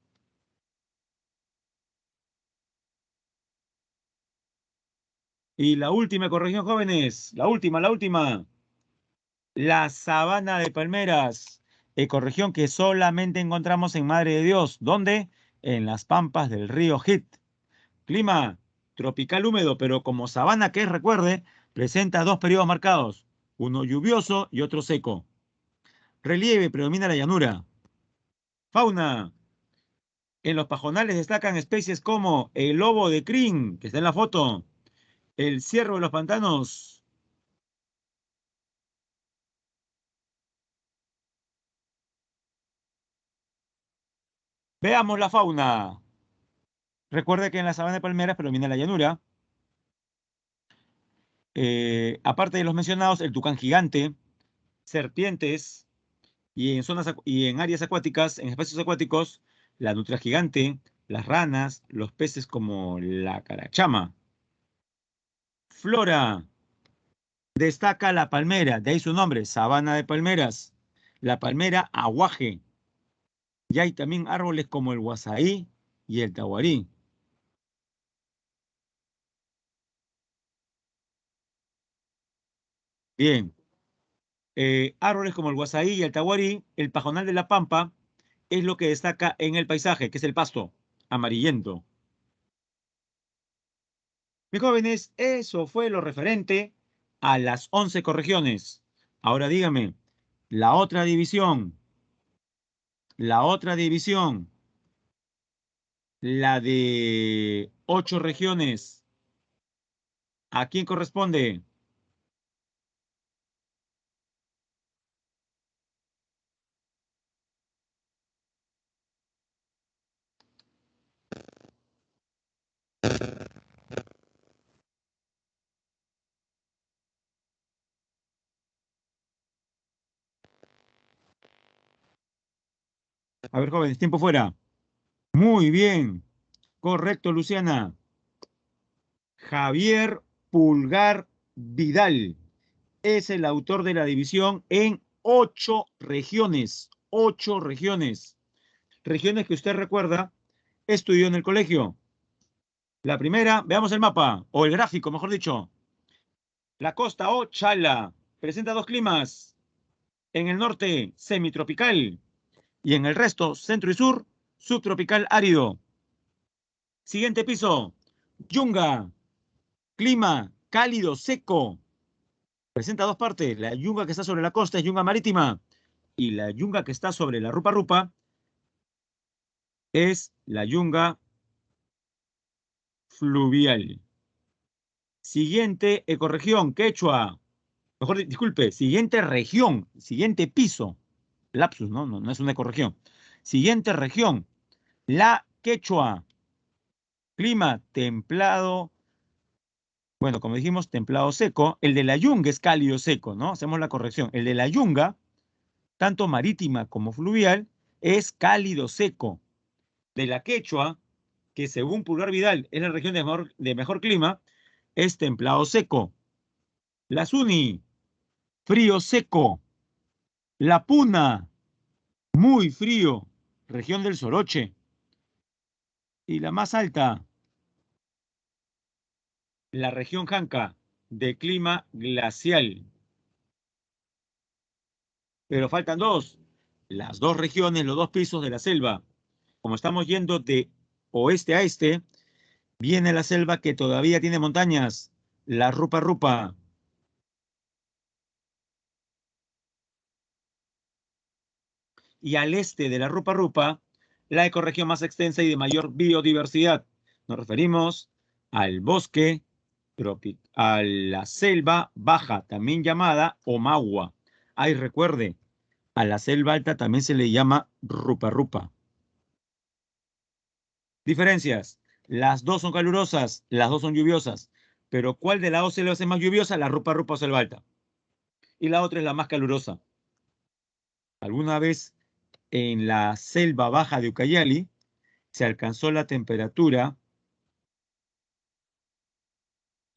Y la última corrección, jóvenes, la última. La sabana de palmeras, ecorregión que solamente encontramos en Madre de Dios. ¿Dónde? En las pampas del río Hit. Clima tropical húmedo, pero como sabana que es, recuerde, presenta dos periodos marcados, uno lluvioso y otro seco. Relieve, predomina la llanura. Fauna, en los pajonales destacan especies como el lobo de crin, que está en la foto, el ciervo de los pantanos. Veamos la fauna. Recuerde que en la sabana de palmeras predomina la llanura. Aparte de los mencionados, el tucán gigante, serpientes y en áreas acuáticas, en espacios acuáticos, la nutria gigante, las ranas, los peces como la carachama. Flora, destaca la palmera, de ahí su nombre, sabana de palmeras. La palmera aguaje. Y hay también árboles como el huasaí y el tahuarí. Bien, árboles como el huasaí y el tahuarí, el pajonal de la pampa, es lo que destaca en el paisaje, que es el pasto amarillento. Mis jóvenes, eso fue lo referente a las 11 ecorregiones. Ahora dígame, la otra división, la otra división, la de 8 regiones, ¿a quién corresponde? A ver, jóvenes, tiempo fuera. Muy bien, correcto, Luciana. Javier Pulgar Vidal es el autor de la división en 8 regiones. 8 regiones. Regiones que usted recuerda, estudió en el colegio. La primera, veamos el mapa, o el gráfico, mejor dicho. La costa o Chala presenta dos climas. En el norte, semitropical. Y en el resto, centro y sur, subtropical árido. Siguiente piso, Yunga. Clima cálido, seco. Presenta dos partes. La yunga que está sobre la costa es yunga marítima. Y la yunga que está sobre la rupa rupa es la yunga fluvial. Siguiente ecorregión, Quechua. Mejor, disculpe, siguiente región, siguiente piso. Lapsus, ¿no? No, no es una ecorregión. Siguiente región, la Quechua. Clima templado, bueno, como dijimos, templado seco. El de la Yunga es cálido seco, ¿no? Hacemos la corrección. El de la Yunga, tanto marítima como fluvial, es cálido seco. De la Quechua, que según Pulgar Vidal es la región de mejor clima, es templado seco. La Suni, frío seco. La Puna, muy frío, región del Soroche. Y la más alta, la región Janca, de clima glacial. Pero faltan dos, las dos regiones, los dos pisos de la selva. Como estamos yendo de oeste a este, viene la selva que todavía tiene montañas, la Rupa Rupa. Y al este de la Rupa Rupa, la ecorregión más extensa y de mayor biodiversidad. Nos referimos al bosque a la selva baja, también llamada Omagua. Ay, recuerde, a la selva alta también se le llama Rupa Rupa. Diferencias. Las dos son calurosas, las dos son lluviosas. Pero ¿cuál de las dos selvas es más lluviosa? La Rupa Rupa o selva alta. Y la otra es la más calurosa. ¿Alguna vez en la selva baja de Ucayali se alcanzó la temperatura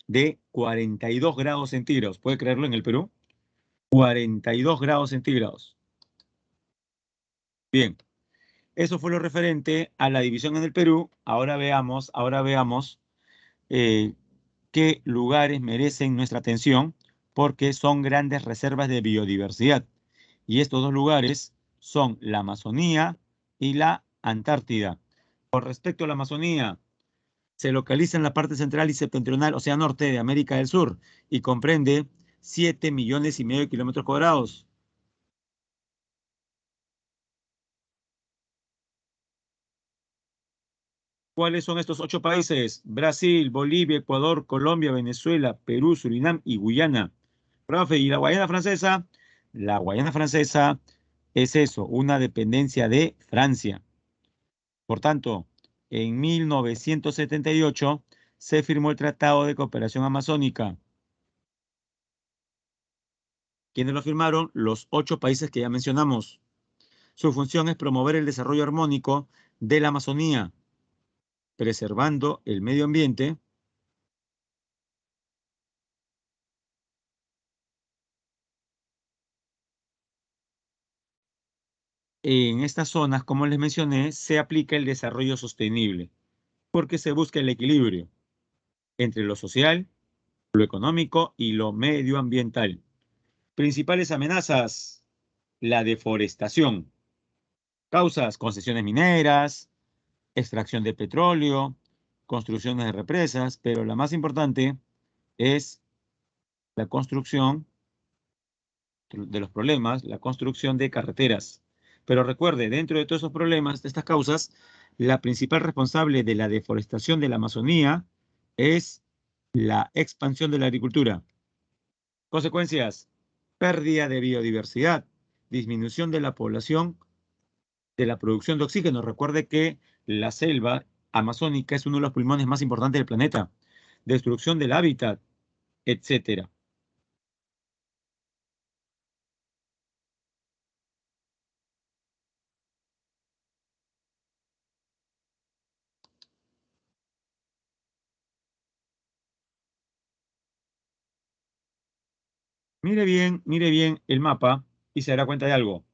de 42 grados centígrados? ¿Puede creerlo en el Perú? 42 grados centígrados. Bien, eso fue lo referente a la división en el Perú. Ahora veamos eh, qué lugares merecen nuestra atención porque son grandes reservas de biodiversidad. Y estos dos lugares son la Amazonía y la Antártida. Con respecto a la Amazonía, se localiza en la parte central y septentrional, o sea, norte de América del Sur, y comprende 7,5 millones de kilómetros cuadrados. ¿Cuáles son estos 8 países? Brasil, Bolivia, Ecuador, Colombia, Venezuela, Perú, Surinam y Guyana. Profe, ¿y la Guayana Francesa? La Guayana Francesa es eso, una dependencia de Francia. Por tanto, en 1978 se firmó el Tratado de Cooperación Amazónica. ¿Quiénes lo firmaron? Los 8 países que ya mencionamos. Su función es promover el desarrollo armónico de la Amazonía, preservando el medio ambiente en estas zonas. Como les mencioné, se aplica el desarrollo sostenible, porque se busca el equilibrio entre lo social, lo económico y lo medioambiental. Principales amenazas: la deforestación. Causas: concesiones mineras, extracción de petróleo, construcciones de represas, pero la más importante es la construcción de los problemas, la construcción de carreteras. Pero recuerde, dentro de todos esos problemas, de estas causas, la principal responsable de la deforestación de la Amazonía es la expansión de la agricultura. Consecuencias: pérdida de biodiversidad, disminución de la población, de la producción de oxígeno. Recuerde que la selva amazónica es uno de los pulmones más importantes del planeta. Destrucción del hábitat, etcétera. Mire bien el mapa y se dará cuenta de algo,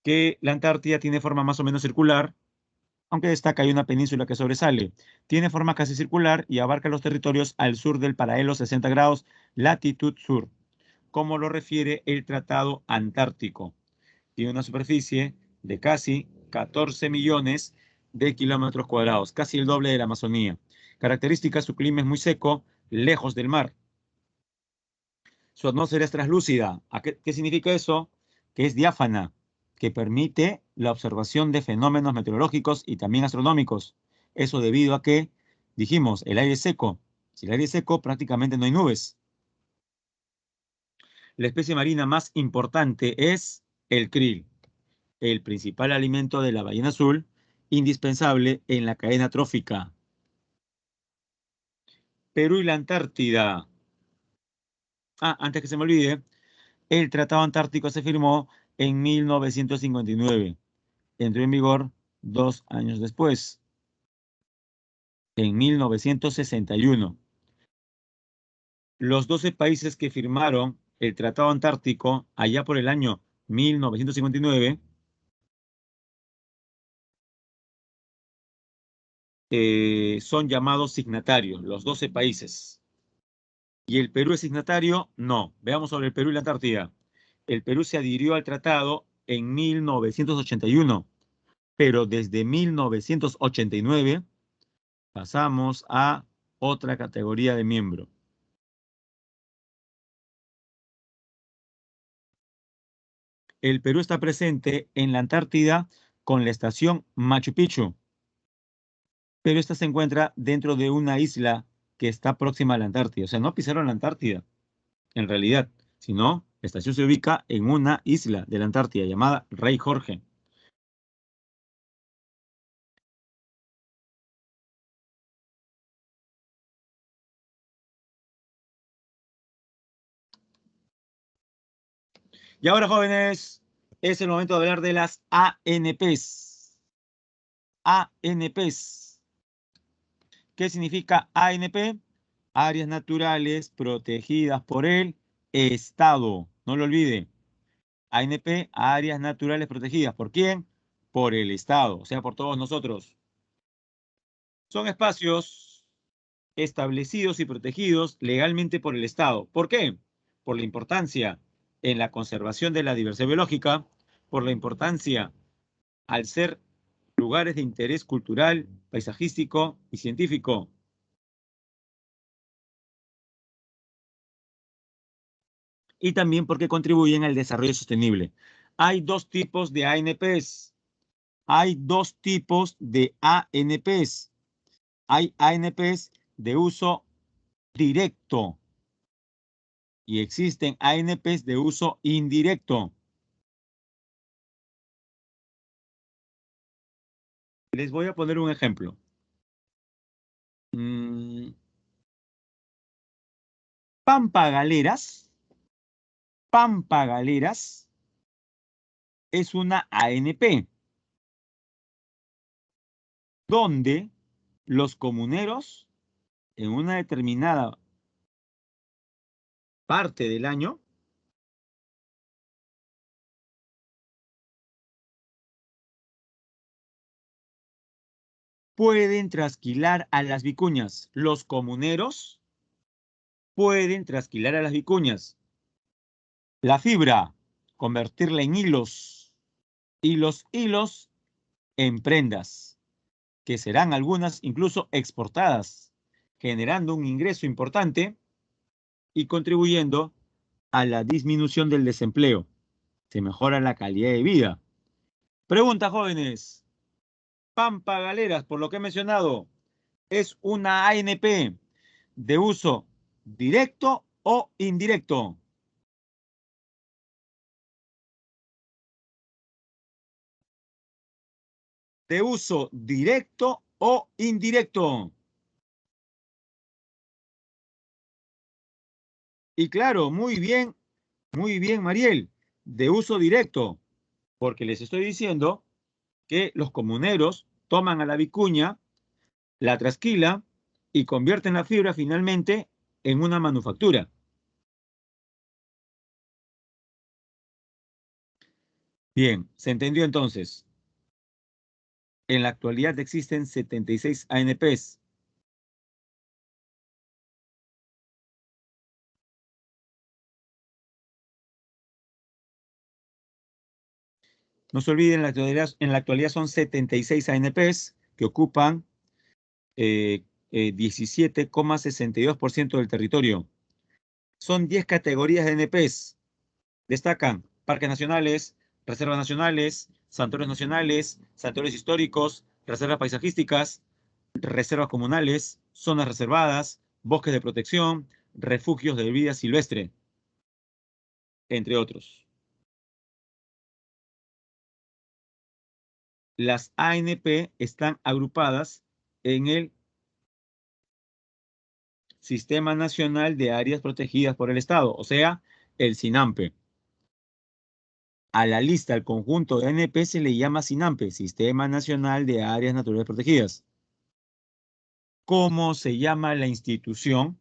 que la Antártida tiene forma más o menos circular, aunque destaca hay una península que sobresale. Tiene forma casi circular y abarca los territorios al sur del paralelo 60 grados latitud sur, como lo refiere el Tratado Antártico. Tiene una superficie de casi 14 millones de kilómetros cuadrados, casi el doble de la Amazonía. Características: su clima es muy seco, lejos del mar. Su atmósfera es translúcida. ¿Qué significa eso? Que es diáfana, que permite la observación de fenómenos meteorológicos y también astronómicos. Eso debido a que, dijimos, el aire es seco. Si el aire es seco, prácticamente no hay nubes. La especie marina más importante es el krill, el principal alimento de la ballena azul, indispensable en la cadena trófica. Perú y la Antártida. Antes que se me olvide, el Tratado Antártico se firmó en 1959. Entró en vigor 2 años después, en 1961. Los 12 países que firmaron el Tratado Antártico allá por el año 1959 son llamados signatarios, los 12 países. ¿Y el Perú es signatario? No. Veamos sobre el Perú y la Antártida. El Perú se adhirió al tratado en 1981, pero desde 1989 pasamos a otra categoría de miembro. El Perú está presente en la Antártida con la estación Machu Picchu, pero esta se encuentra dentro de una isla que está próxima a la Antártida. O sea, no pisaron la Antártida, en realidad, sino la estación se ubica en una isla de la Antártida llamada Rey Jorge. Y ahora, jóvenes, es el momento de hablar de las ANPs. ANPs. ¿Qué significa ANP? Áreas naturales protegidas por el Estado. No lo olvide. ANP, áreas naturales protegidas. ¿Por quién? Por el Estado, o sea, por todos nosotros. Son espacios establecidos y protegidos legalmente por el Estado. ¿Por qué? Por la importancia en la conservación de la diversidad biológica, por la importancia al ser lugares de interés cultural, paisajístico y científico. Y también porque contribuyen al desarrollo sostenible. Hay dos tipos de ANPs. Hay dos tipos de ANPs. Hay ANPs de uso directo y existen ANPs de uso indirecto. Les voy a poner un ejemplo. Mm, Pampa Galeras Pampa Galeras es una ANP, donde los comuneros en una determinada parte del año pueden trasquilar a las vicuñas. Los comuneros pueden trasquilar a las vicuñas. La fibra, convertirla en hilos. Y los hilos en prendas, que serán algunas incluso exportadas, generando un ingreso importante y contribuyendo a la disminución del desempleo. Se mejora la calidad de vida. Pregunta, jóvenes. Pampa Galeras, por lo que he mencionado, ¿es una ANP de uso directo o indirecto? De uso directo o indirecto. Y claro, muy bien, Mariel, de uso directo, porque les estoy diciendo que los comuneros toman a la vicuña, la trasquilan y convierten la fibra finalmente en una manufactura. Bien, ¿se entendió entonces? En la actualidad existen 76 ANPs. No se olviden, en la actualidad son 76 ANPs que ocupan 17,62% del territorio. Son 10 categorías de ANPs. Destacan parques nacionales, reservas nacionales, santuarios nacionales, santuarios históricos, reservas paisajísticas, reservas comunales, zonas reservadas, bosques de protección, refugios de vida silvestre, entre otros. Las ANP están agrupadas en el Sistema Nacional de Áreas Protegidas por el Estado, o sea, el SINAMPE. A la lista, al conjunto de ANP se le llama SINAMPE, Sistema Nacional de Áreas Naturales Protegidas. ¿Cómo se llama la institución?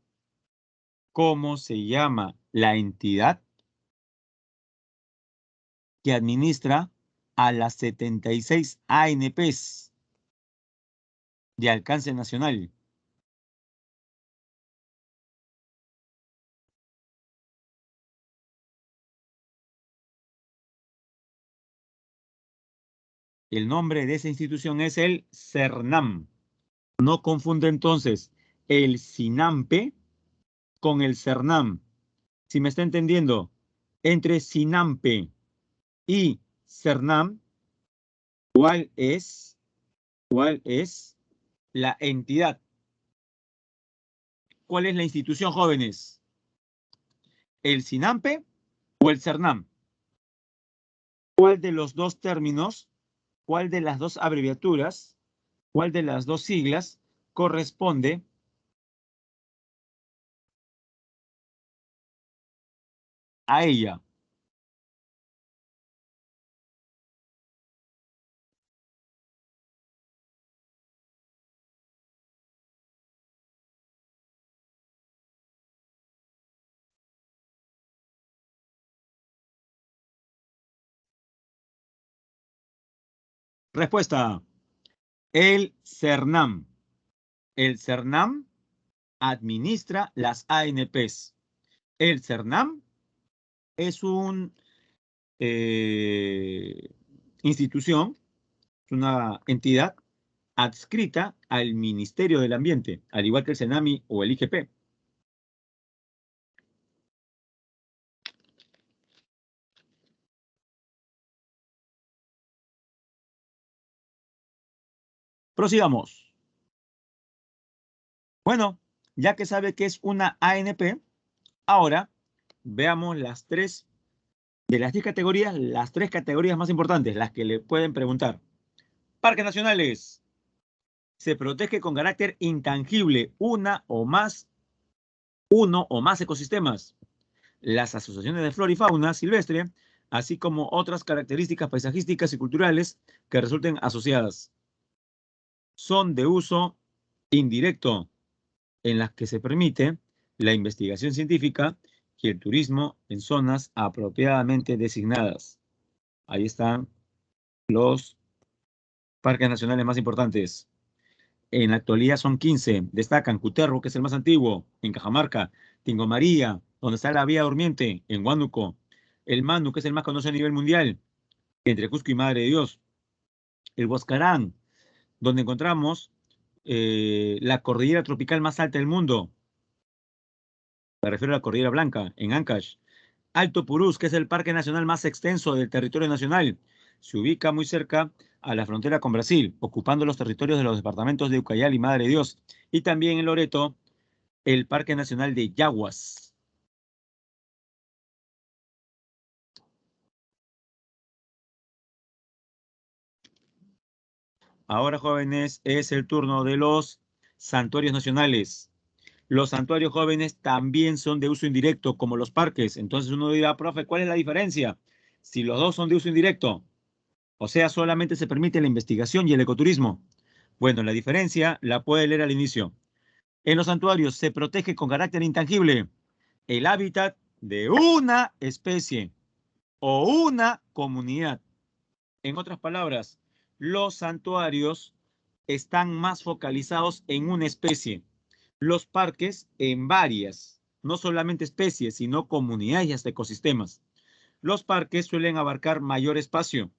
¿Cómo se llama la entidad que administra a las 76 ANPs de alcance nacional? El nombre de esa institución es el CERNAM. No confunde entonces el SINAMPE con el CERNAM. Si me está entendiendo, entre SINAMPE y CERNAM, ¿cuál es la entidad? ¿Cuál es la institución, jóvenes? ¿El SINAMPE o el CERNAM? ¿Cuál de los dos términos, cuál de las dos abreviaturas, cuál de las dos siglas corresponde a ella? Respuesta: el CERNAM. El CERNAM administra las ANPs. El CERNAM es una institución, es una entidad adscrita al Ministerio del Ambiente, al igual que el CENAMI o el IGP. Prosigamos. Bueno, ya que sabe que es una ANP, ahora veamos las tres, de las 10 categorías, las tres categorías más importantes, las que le pueden preguntar. Parques nacionales. Se protege con carácter intangible uno o más ecosistemas. las asociaciones de flora y fauna silvestre, así como otras características paisajísticas y culturales que resulten asociadas. Son de uso indirecto, en las que se permite la investigación científica y el turismo en zonas apropiadamente designadas. Ahí están los parques nacionales más importantes. En la actualidad son 15. Destacan Cutervo, que es el más antiguo, en Cajamarca; Tingo María, donde está la Vía Durmiente, en Huánuco; el Manu, que es el más conocido a nivel mundial, entre Cusco y Madre de Dios; el Huascarán, donde encontramos la cordillera tropical más alta del mundo. Me refiero a la Cordillera Blanca, en Ancash. Alto Purús, que es el parque nacional más extenso del territorio nacional. Se ubica muy cerca a la frontera con Brasil, ocupando los territorios de los departamentos de Ucayali y Madre de Dios. Y también en Loreto, el Parque Nacional de Yaguas. Ahora, jóvenes, es el turno de los santuarios nacionales. Los santuarios, jóvenes, también son de uso indirecto, como los parques. Entonces uno dirá, profe, ¿cuál es la diferencia? Si los dos son de uso indirecto, o sea, solamente se permite la investigación y el ecoturismo. Bueno, la diferencia la puede leer al inicio. En los santuarios se protege con carácter intangible el hábitat de una especie o una comunidad. En otras palabras, los santuarios están más focalizados en una especie. Los parques en varias, no solamente especies, sino comunidades y hasta ecosistemas. Los parques suelen abarcar mayor espacio.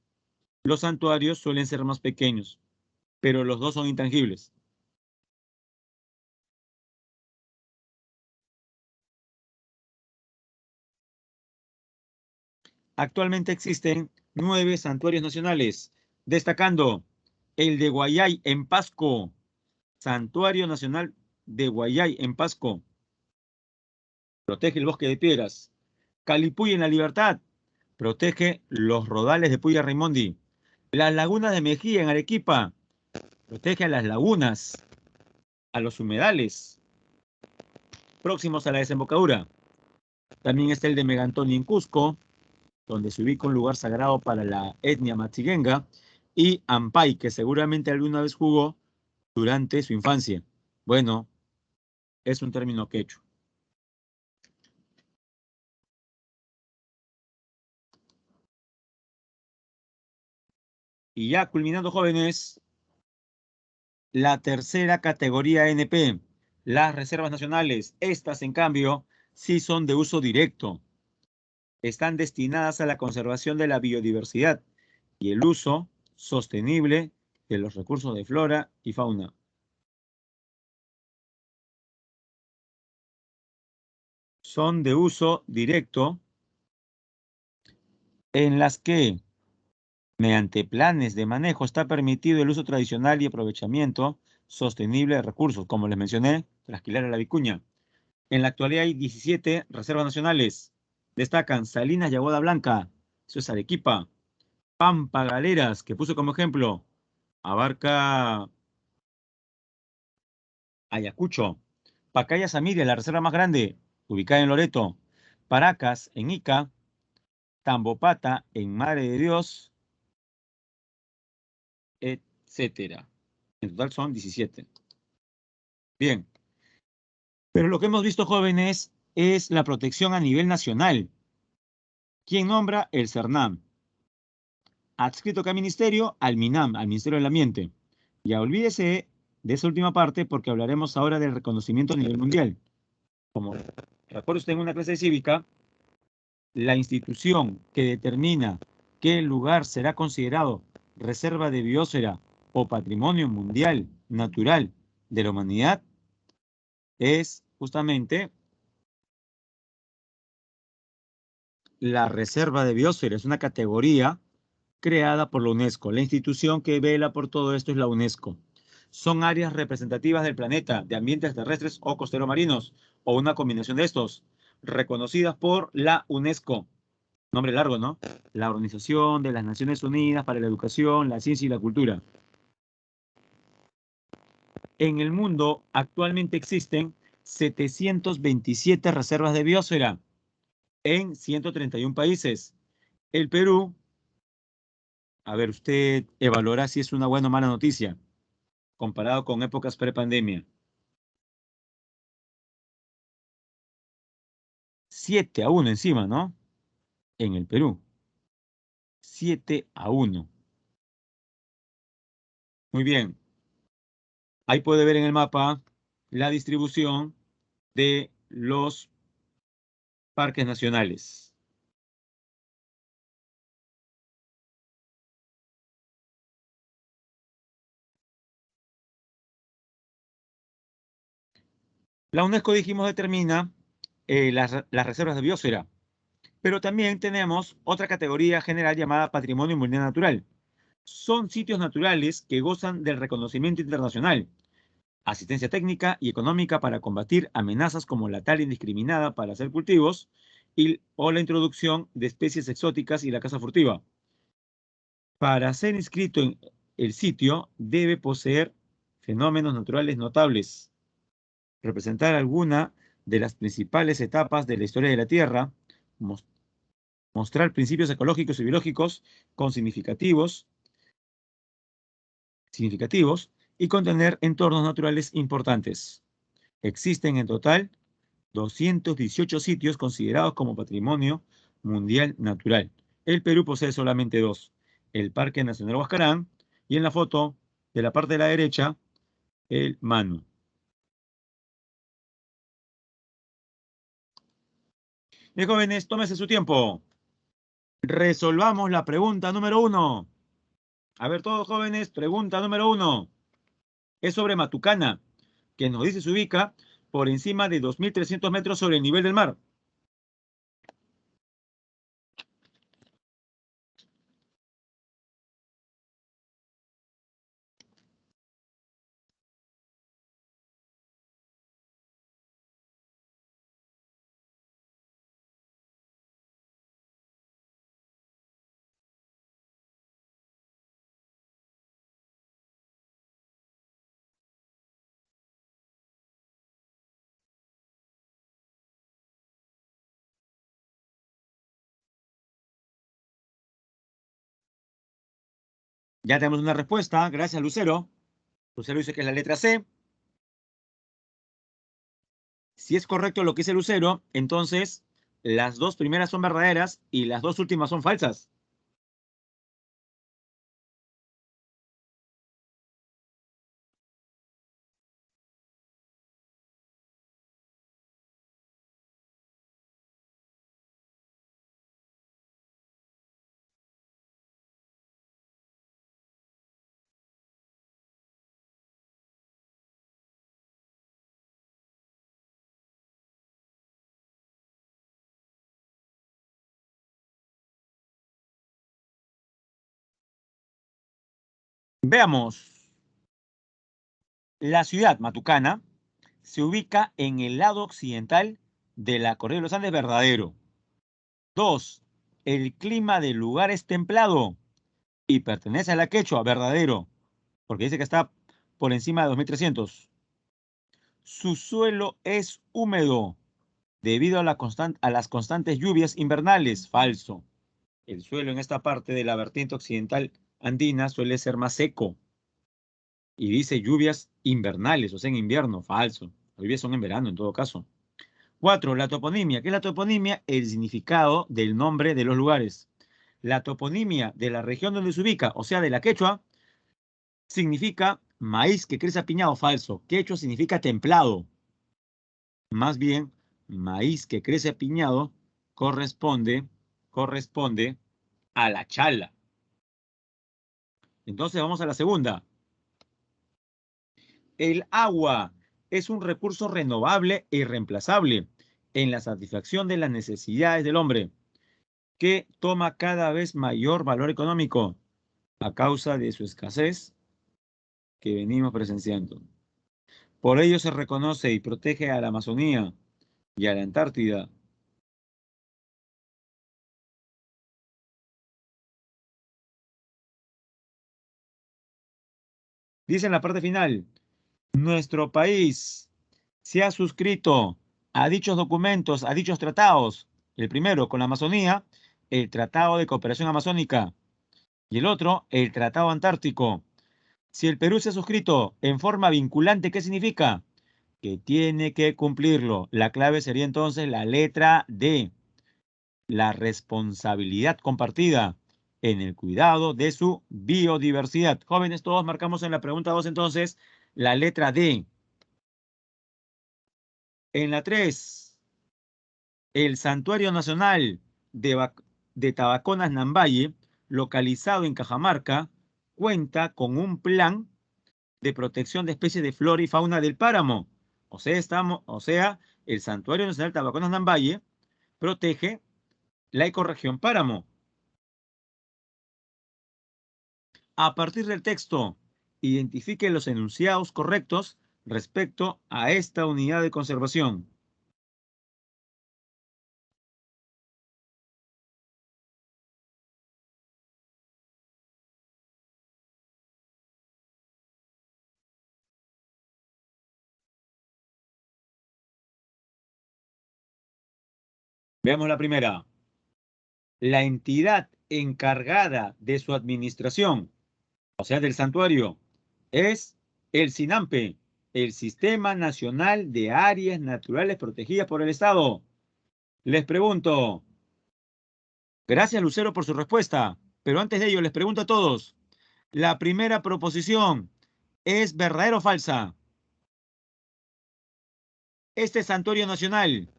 Los santuarios suelen ser más pequeños, pero los dos son intangibles. Actualmente existen 9 santuarios nacionales, destacando el de Guayay en Pasco, Santuario Nacional de Guayay en Pasco, protege el bosque de piedras. Calipuy en la Libertad, protege los rodales de Puya Raimondi. Las lagunas de Mejía en Arequipa, protege a las lagunas, a los humedales próximos a la desembocadura. También está el de Megantoni en Cusco, donde se ubica un lugar sagrado para la etnia Matzigenga, y Ampay, que seguramente alguna vez jugó durante su infancia. Bueno, es un término quechua. Y ya culminando, jóvenes, la tercera categoría NP, las reservas nacionales. Estas, en cambio, sí son de uso directo. Están destinadas a la conservación de la biodiversidad y el uso sostenible de los recursos de flora y fauna. Son de uso directo en las que, mediante planes de manejo, está permitido el uso tradicional y aprovechamiento sostenible de recursos, como les mencioné, Trasquilar a la Vicuña. En la actualidad hay 17 reservas nacionales. Destacan Salinas y Aguada Blanca, eso es Arequipa; Pampa Galeras, que puse como ejemplo, abarca Ayacucho; Pacaya Samiria, la reserva más grande, ubicada en Loreto; Paracas, en Ica; Tambopata, en Madre de Dios, etcétera. En total son 17. Bien, pero lo que hemos visto, jóvenes, es la protección a nivel nacional. ¿Quién nombra? El CERNAM. Adscrito acá al ministerio, al MINAM, al Ministerio del Ambiente. Ya olvídese de esa última parte porque hablaremos ahora del reconocimiento a nivel mundial. Como recuerda usted en una clase de cívica, la institución que determina qué lugar será considerado reserva de biosfera o patrimonio mundial natural de la humanidad es justamente la reserva de biosfera. Es una categoría creada por la UNESCO. La institución que vela por todo esto es la UNESCO. Son áreas representativas del planeta, de ambientes terrestres o costeros marinos, o una combinación de estos, reconocidas por la UNESCO. Nombre largo, ¿no? La Organización de las Naciones Unidas para la Educación, la Ciencia y la Cultura. En el mundo actualmente existen 727 reservas de biosfera. en 131 países. El Perú, a ver, usted evaluará si es una buena o mala noticia comparado con épocas prepandemia. 7-1 encima, ¿no? En el Perú. 7-1. Muy bien. Ahí puede ver en el mapa la distribución de los parques nacionales. La UNESCO, dijimos, determina las reservas de biosfera, pero también tenemos otra categoría general llamada Patrimonio Mundial Natural. Son sitios naturales que gozan del reconocimiento internacional, asistencia técnica y económica para combatir amenazas como la tala indiscriminada para hacer cultivos o la introducción de especies exóticas y la caza furtiva. Para ser inscrito en el sitio, debe poseer fenómenos naturales notables, representar alguna de las principales etapas de la historia de la Tierra, mostrar principios ecológicos y biológicos con significativos y contener entornos naturales importantes. Existen en total 218 sitios considerados como Patrimonio Mundial Natural. El Perú posee solamente dos: el Parque Nacional Huascarán y en la foto de la parte de la derecha, el Manu. Bien, jóvenes, tómese su tiempo. Resolvamos la pregunta número 1. A ver, todos jóvenes, pregunta número 1. Es sobre Matucana, que nos dice se ubica por encima de 2.300 metros sobre el nivel del mar. Ya tenemos una respuesta, gracias Lucero. Lucero dice que es la letra C. Si es correcto lo que dice Lucero, entonces las dos primeras son verdaderas y las dos últimas son falsas. Veamos. La ciudad Matucana se ubica en el lado occidental de la Cordillera de los Andes, verdadero. 2. El clima del lugar es templado y pertenece a la Quechua, verdadero, porque dice que está por encima de 2.300. Su suelo es húmedo debido a las constantes lluvias invernales, falso. El suelo en esta parte de la vertiente occidental andina suele ser más seco. Y dice lluvias invernales, o sea, en invierno, falso. Las lluvias son en verano, en todo caso. 4. La toponimia. ¿Qué es la toponimia? El significado del nombre de los lugares. La toponimia de la región donde se ubica, o sea, de la Quechua, significa maíz que crece apiñado, falso. Quechua significa templado. Más bien, maíz que crece apiñado corresponde a la chala. Entonces vamos a la segunda. El agua es un recurso renovable e irreemplazable en la satisfacción de las necesidades del hombre, que toma cada vez mayor valor económico a causa de su escasez que venimos presenciando. Por ello se reconoce y protege a la Amazonía y a la Antártida. Dice en la parte final, nuestro país se ha suscrito a dichos documentos, a dichos tratados, El primero, con la Amazonía, el Tratado de Cooperación Amazónica. Y el otro, el Tratado Antártico. Si el Perú se ha suscrito en forma vinculante, ¿qué significa? Que tiene que cumplirlo. La clave sería entonces la letra D, la responsabilidad compartida en el cuidado de su biodiversidad. Jóvenes, todos marcamos en la pregunta 2 entonces la letra D. En la 3, el Santuario Nacional de Tabaconas Nambaye, localizado en Cajamarca, cuenta con un plan de protección de especies de flora y fauna del páramo. O sea, el Santuario Nacional Tabaconas Nambaye protege la ecorregión páramo. A partir del texto, identifique los enunciados correctos respecto a esta unidad de conservación. Veamos la primera. La entidad encargada de su administración, o sea, del santuario, es el SINAMPE, el Sistema Nacional de Áreas Naturales Protegidas por el Estado. Les pregunto, gracias Lucero por su respuesta, pero antes de ello les pregunto a todos, ¿la primera proposición es verdadera o falsa? ¿Este santuario nacional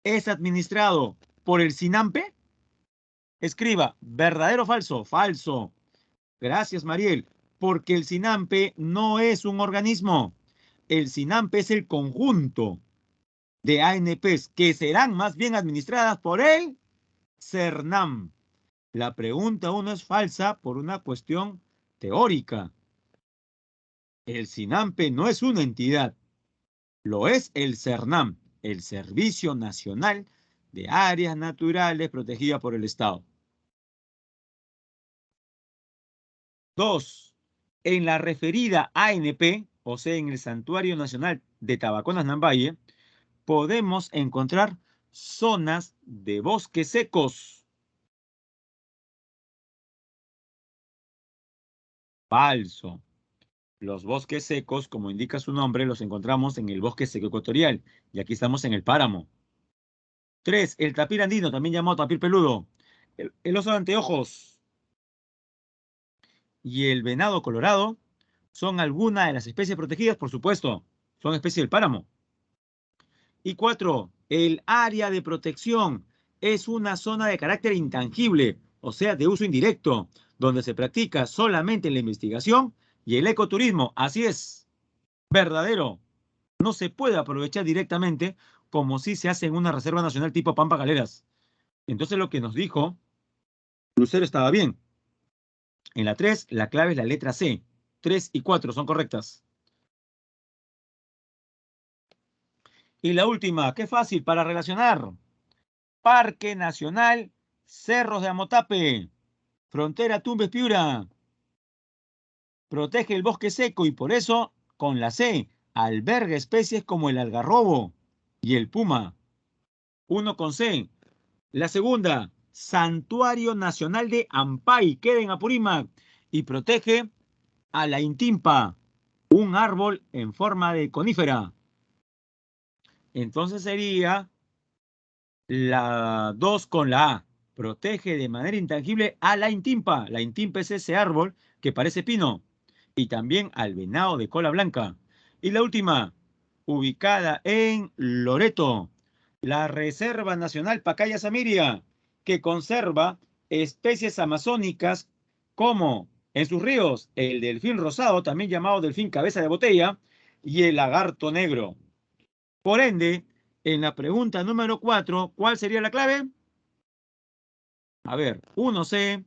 es administrado por el SINAMPE? Escriba, ¿verdadero o falso? Falso. Gracias, Mariel, porque el SINAMPE no es un organismo. El SINAMPE es el conjunto de ANPs que serán más bien administradas por el CERNAM. La pregunta 1 es falsa por una cuestión teórica. El SINAMPE no es una entidad, lo es el CERNAM, el Servicio Nacional de Áreas Naturales Protegidas por el Estado. 2. En la referida ANP, o sea, en el Santuario Nacional de Tabaconas Nambaye, podemos encontrar zonas de bosques secos. Falso. Los bosques secos, como indica su nombre, los encontramos en el bosque seco ecuatorial. Y aquí estamos en el páramo. 3. El tapir andino, también llamado tapir peludo. El oso de anteojos y el venado colorado son algunas de las especies protegidas, por supuesto. Son especies del páramo. Y 4. El área de protección es una zona de carácter intangible, o sea, de uso indirecto, donde se practica solamente la investigación y el ecoturismo. Así es, verdadero. No se puede aprovechar directamente como si se hace en una reserva nacional tipo Pampa Galeras. Entonces lo que nos dijo Lucero estaba bien. En la 3, la clave es la letra C. 3 y 4 son correctas. Y la última, qué fácil para relacionar. Parque Nacional Cerros de Amotape, frontera Tumbes-Piura. Protege el bosque seco y por eso, con la C, alberga especies como el algarrobo y el puma. 1 con C. La segunda, Santuario Nacional de Ampay, queda en Apurímac y protege a la intimpa, un árbol en forma de conífera. Entonces sería la 2 con la A. Protege de manera intangible a la intimpa. La intimpa es ese árbol que parece pino. Y también al venado de cola blanca. Y la última, ubicada en Loreto, la Reserva Nacional Pacaya Samiria, que conserva especies amazónicas como en sus ríos el delfín rosado, también llamado delfín cabeza de botella, y el lagarto negro. Por ende, en la pregunta número 4, ¿cuál sería la clave? A ver, 1C,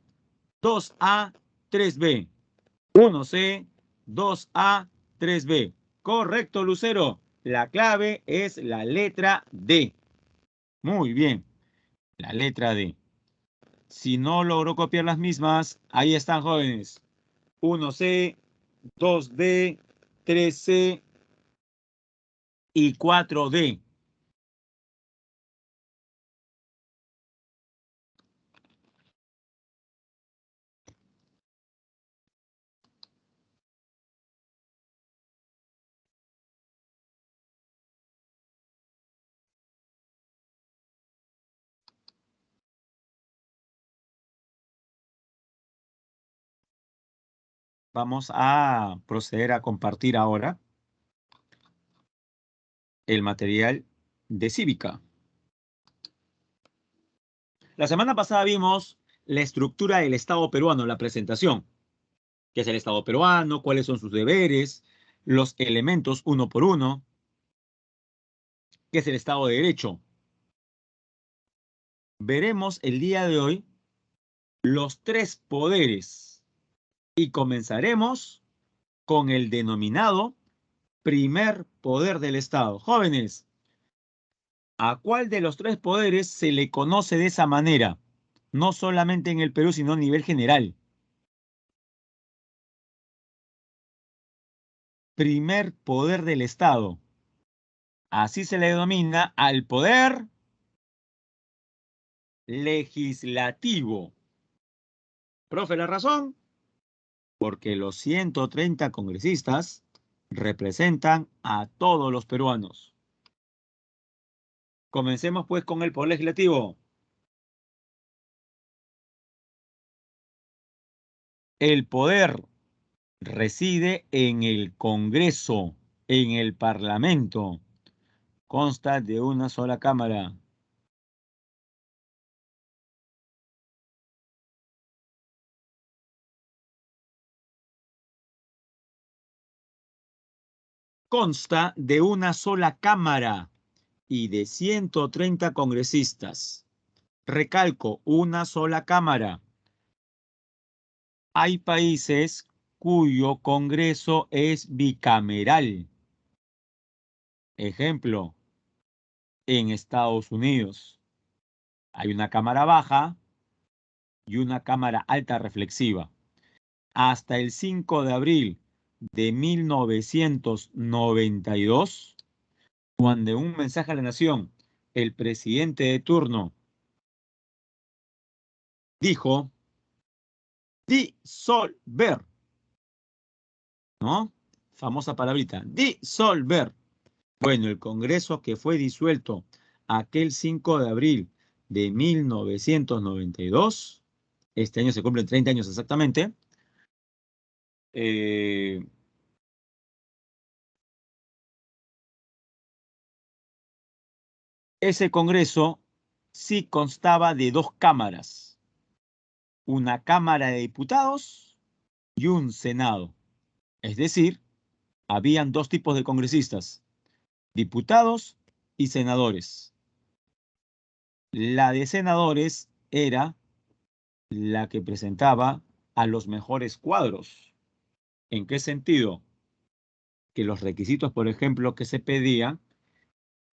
2A, 3B. 1C, 2A, 3B. Correcto, Lucero. La clave es la letra D. Muy bien, la letra D. Si no logró copiar las mismas, ahí están, jóvenes. 1C, 2D, 3C y 4D. Vamos a proceder a compartir ahora el material de cívica. La semana pasada vimos la estructura del Estado peruano, la presentación. ¿Qué es el Estado peruano? ¿Cuáles son sus deberes? Los elementos uno por uno. ¿Qué es el Estado de Derecho? Veremos el día de hoy los tres poderes y comenzaremos con el denominado primer poder del Estado. Jóvenes, ¿a cuál de los tres poderes se le conoce de esa manera? No solamente en el Perú, sino a nivel general. Primer poder del Estado. Así se le denomina al poder legislativo. Profe, ¿la razón? Porque los 130 congresistas representan a todos los peruanos. Comencemos pues con el poder legislativo. El poder reside en el Congreso, en el Parlamento. Consta de una sola cámara. Consta de una sola cámara y de 130 congresistas. Recalco, una sola cámara. Hay países cuyo Congreso es bicameral. Ejemplo, en Estados Unidos hay una cámara baja y una cámara alta reflexiva. Hasta el 5 de abril de 1992, cuando en un mensaje a la nación, el presidente de turno dijo disolver, ¿no? Famosa palabrita, disolver. Bueno, el Congreso que fue disuelto aquel 5 de abril de 1992, este año se cumplen 30 años exactamente, eh, ese Congreso sí constaba de dos cámaras, una Cámara de Diputados y un Senado. Es decir, habían dos tipos de congresistas, diputados y senadores. La de senadores era la que presentaba a los mejores cuadros. ¿En qué sentido? Que los requisitos, por ejemplo, que se pedían,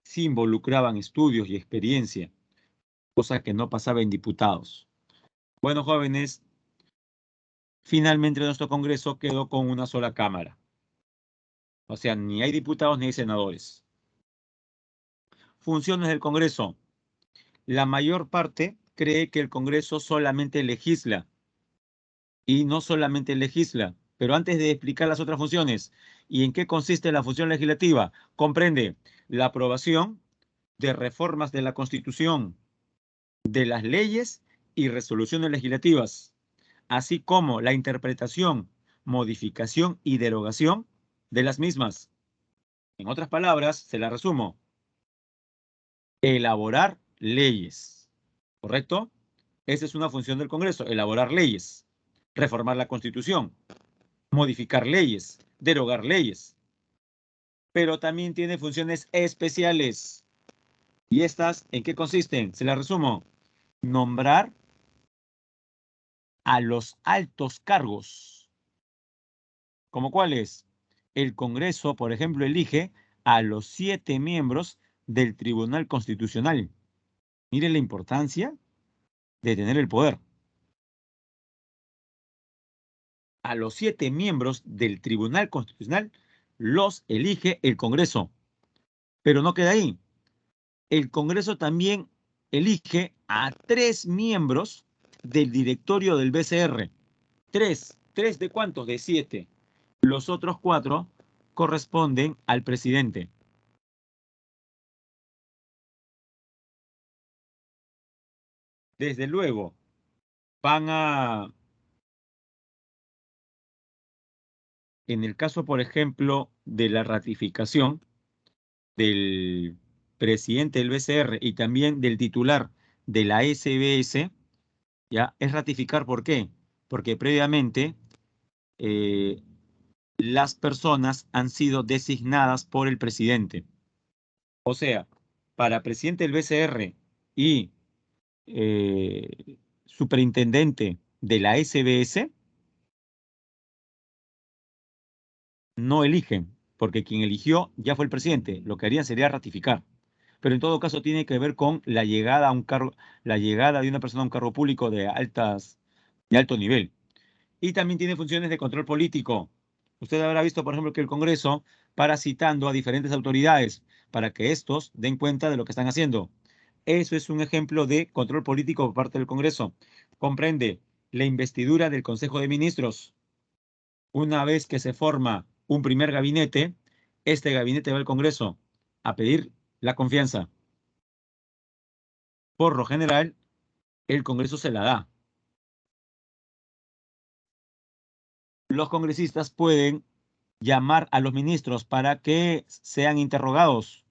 sí involucraban estudios y experiencia, cosa que no pasaba en diputados. Bueno, jóvenes, finalmente nuestro Congreso quedó con una sola Cámara. O sea, ni hay diputados ni hay senadores. Funciones del Congreso. La mayor parte cree que el Congreso solamente legisla y no solamente legisla. Pero antes de explicar las otras funciones y en qué consiste la función legislativa, comprende la aprobación de reformas de la Constitución, de las leyes y resoluciones legislativas, así como la interpretación, modificación y derogación de las mismas. En otras palabras, se la resumo, elaborar leyes, ¿correcto? Esa es una función del Congreso, elaborar leyes, reformar la Constitución, modificar leyes, derogar leyes, pero también tiene funciones especiales. ¿Y estas en qué consisten? Se las resumo. Nombrar a los altos cargos. ¿Cómo cuáles? El Congreso, por ejemplo, elige a los 7 miembros del Tribunal Constitucional. Miren la importancia de tener el poder. A los 7 miembros del Tribunal Constitucional los elige el Congreso. Pero no queda ahí. El Congreso también elige a 3 miembros del directorio del BCR. Tres. ¿Tres de cuántos? De 7. Los otros 4 corresponden al presidente. Desde luego, van a en el caso, por ejemplo, de la ratificación del presidente del BCR y también del titular de la SBS, ya es ratificar. ¿Por qué? Porque previamente eh, las personas han sido designadas por el presidente. O sea, para presidente del BCR y superintendente de la SBS, no eligen, porque quien eligió ya fue el presidente. Lo que harían sería ratificar. Pero en todo caso tiene que ver con la llegada a un cargo, la llegada de una persona a un cargo público de alto nivel. Y también tiene funciones de control político. Usted habrá visto, por ejemplo, que el Congreso para citando a diferentes autoridades para que estos den cuenta de lo que están haciendo. Eso es un ejemplo de control político por parte del Congreso. Comprende la investidura del Consejo de Ministros. Una vez que se forma un primer gabinete, este gabinete va al Congreso a pedir la confianza. Por lo general, el Congreso se la da. Los congresistas pueden llamar a los ministros para que sean interrogados,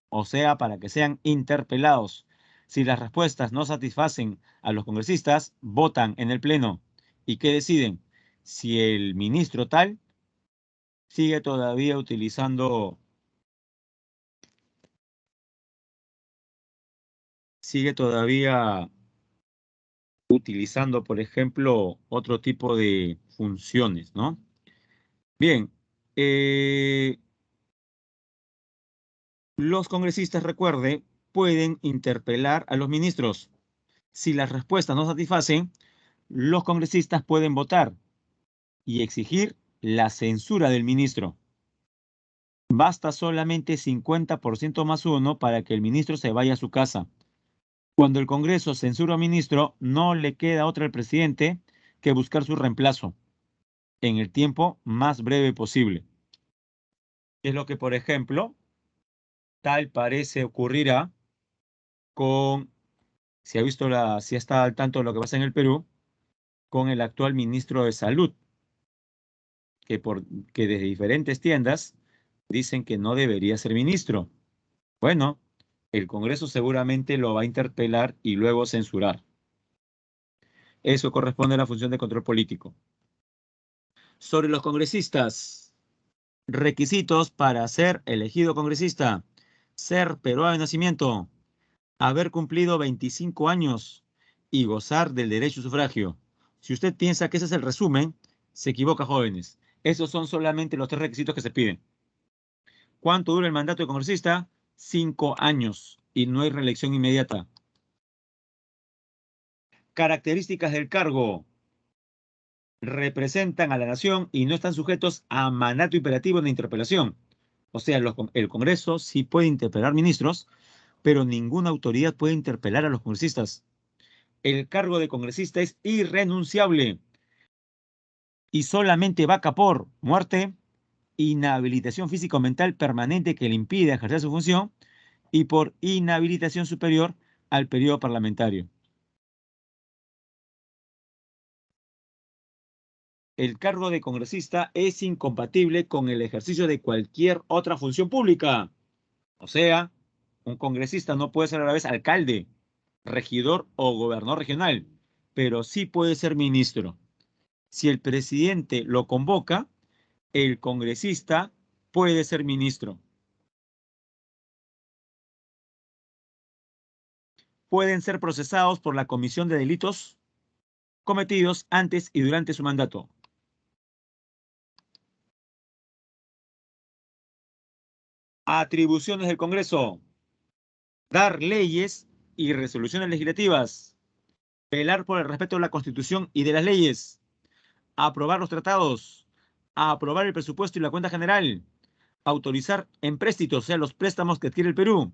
o sea, para que sean interpelados. Si las respuestas no satisfacen a los congresistas, votan en el Pleno. ¿Y qué deciden? Si el ministro tal sigue todavía utilizando, por ejemplo, otro tipo de funciones, ¿no? Bien, eh, los congresistas, recuerde, pueden interpelar a los ministros. Si las respuestas no satisfacen, los congresistas pueden votar y exigir la censura del ministro. Basta solamente 50% más uno para que el ministro se vaya a su casa. Cuando el Congreso censura a un ministro, no le queda otra al presidente que buscar su reemplazo en el tiempo más breve posible. Es lo que, por ejemplo, tal parece ocurrirá con, si está al tanto de lo que pasa en el Perú, con el actual ministro de Salud, que desde diferentes tiendas dicen que no debería ser ministro. Bueno, el Congreso seguramente lo va a interpelar y luego censurar. Eso corresponde a la función de control político. Sobre los congresistas, requisitos para ser elegido congresista: ser peruano de nacimiento, haber cumplido 25 años y gozar del derecho a sufragio. Si usted piensa que ese es el resumen, se equivoca, jóvenes. Esos son solamente los 3 requisitos que se piden. ¿Cuánto dura el mandato de congresista? 5 años y no hay reelección inmediata. Características del cargo: representan a la nación y no están sujetos a mandato imperativo de interpelación. O sea, el Congreso sí puede interpelar ministros, pero ninguna autoridad puede interpelar a los congresistas. El cargo de congresista es irrenunciable y solamente vaca por muerte, inhabilitación físico mental permanente que le impide ejercer su función y por inhabilitación superior al periodo parlamentario. El cargo de congresista es incompatible con el ejercicio de cualquier otra función pública. O sea, un congresista no puede ser a la vez alcalde, regidor o gobernador regional, pero sí puede ser ministro. Si el presidente lo convoca, el congresista puede ser ministro. Pueden ser procesados por la comisión de delitos cometidos antes y durante su mandato. Atribuciones del Congreso: dar leyes y resoluciones legislativas, velar por el respeto de la Constitución y de las leyes, aprobar los tratados, aprobar el presupuesto y la cuenta general, autorizar empréstitos, o sea, los préstamos que adquiere el Perú,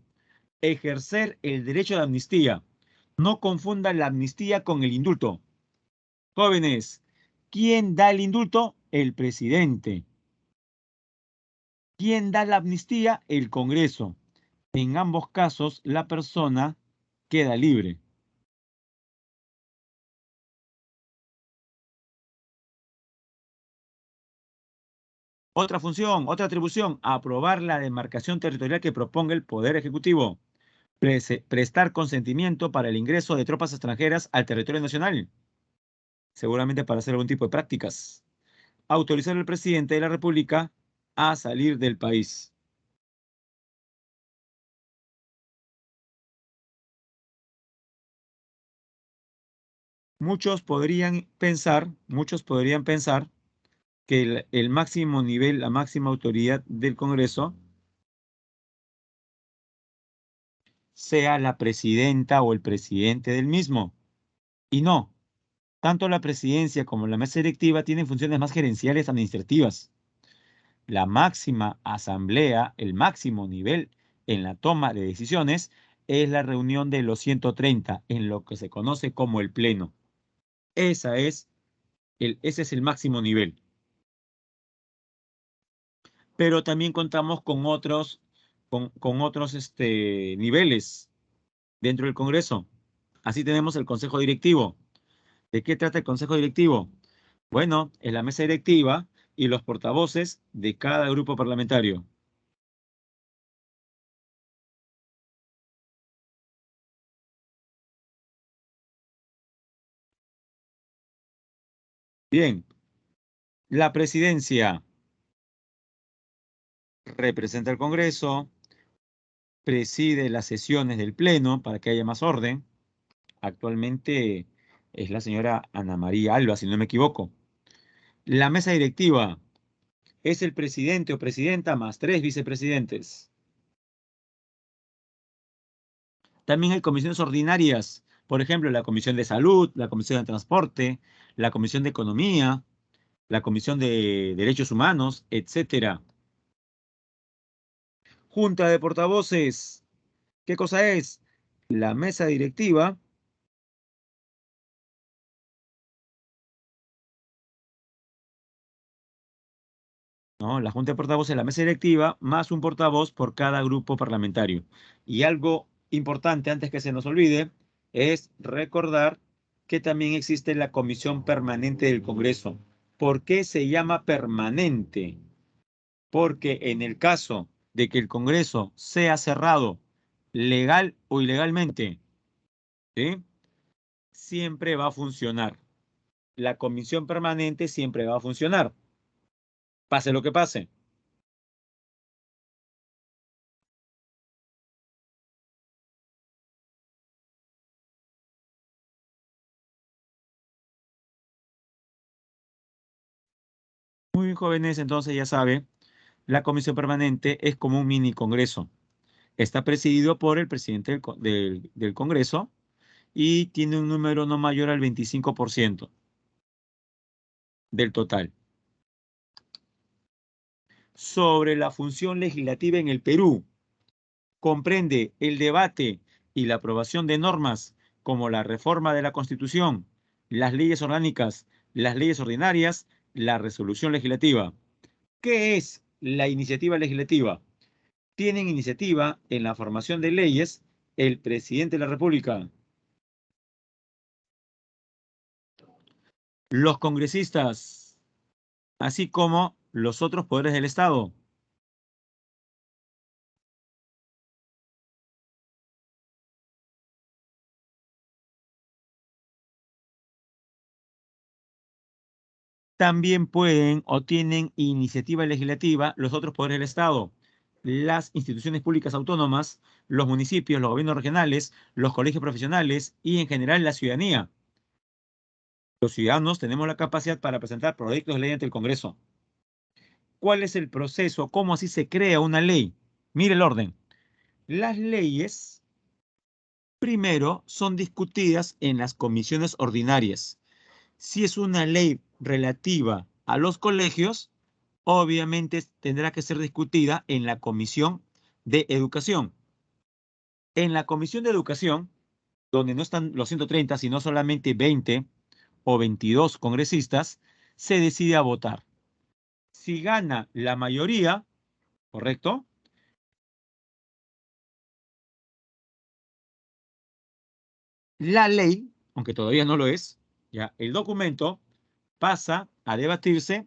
ejercer el derecho de amnistía. No confundan la amnistía con el indulto. Jóvenes, ¿quién da el indulto? El presidente. ¿Quién da la amnistía? El Congreso. En ambos casos, la persona queda libre. Otra función, otra atribución, aprobar la demarcación territorial que proponga el Poder Ejecutivo. Prestar consentimiento para el ingreso de tropas extranjeras al territorio nacional, seguramente para hacer algún tipo de prácticas. Autorizar al presidente de la República a salir del país. Muchos podrían pensar que el máximo nivel, la máxima autoridad del Congreso sea la presidenta o el presidente del mismo. Y no, tanto la presidencia como la mesa directiva tienen funciones más gerenciales administrativas. La máxima asamblea, el máximo nivel en la toma de decisiones, es la reunión de los 130, en lo que se conoce como el Pleno. Ese es el máximo nivel. Pero también contamos con otros niveles dentro del Congreso. Así tenemos el Consejo Directivo. ¿De qué trata el Consejo Directivo? Bueno, es la mesa directiva y los portavoces de cada grupo parlamentario. Bien, la presidencia representa al Congreso, preside las sesiones del Pleno para que haya más orden. Actualmente es la señora Ana María Alba, si no me equivoco. La mesa directiva es el presidente o presidenta más 3 vicepresidentes. También hay comisiones ordinarias, por ejemplo, la Comisión de Salud, la Comisión de Transporte, la Comisión de Economía, la Comisión de Derechos Humanos, etcétera. Junta de portavoces. ¿Qué cosa es? La mesa directiva, ¿no? La Junta de Portavoces es la mesa directiva más un portavoz por cada grupo parlamentario. Y algo importante antes que se nos olvide es recordar que también existe la Comisión Permanente del Congreso. ¿Por qué se llama permanente? Porque en el caso de que el Congreso sea cerrado legal o ilegalmente, ¿sí? Siempre va a funcionar. La comisión permanente siempre va a funcionar, pase lo que pase. Muy bien, jóvenes, entonces ya sabe, la comisión permanente es como un mini congreso. Está presidido por el presidente del Congreso y tiene un número no mayor al 25% del total. Sobre la función legislativa en el Perú, comprende el debate y la aprobación de normas como la reforma de la Constitución, las leyes orgánicas, las leyes ordinarias, la resolución legislativa. ¿Qué es la iniciativa legislativa? Tienen iniciativa en la formación de leyes el presidente de la República, los congresistas, así como los otros poderes del Estado. También pueden o tienen iniciativa legislativa los otros poderes del Estado, las instituciones públicas autónomas, los municipios, los gobiernos regionales, los colegios profesionales y en general la ciudadanía. Los ciudadanos tenemos la capacidad para presentar proyectos de ley ante el Congreso. ¿Cuál es el proceso? ¿Cómo así se crea una ley? Mire el orden. Las leyes primero son discutidas en las comisiones ordinarias. Si es una ley relativa a los colegios, obviamente tendrá que ser discutida en la Comisión de Educación. En la Comisión de Educación, donde no están los 130, sino solamente 20 o 22 congresistas, se decide a votar. Si gana la mayoría, ¿correcto? La ley, aunque todavía no lo es, ya el documento pasa a debatirse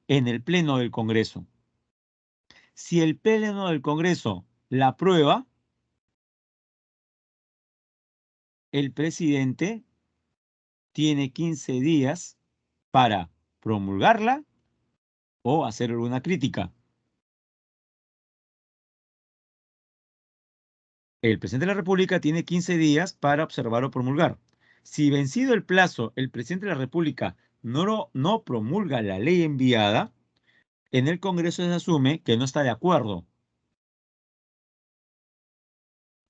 en el Pleno del Congreso. Si el Pleno del Congreso la aprueba, el presidente tiene 15 días para promulgarla o hacer alguna crítica. El presidente de la República tiene 15 días para observar o promulgar. Si vencido el plazo, el presidente de la República no promulga la ley enviada, en el Congreso se asume que no está de acuerdo.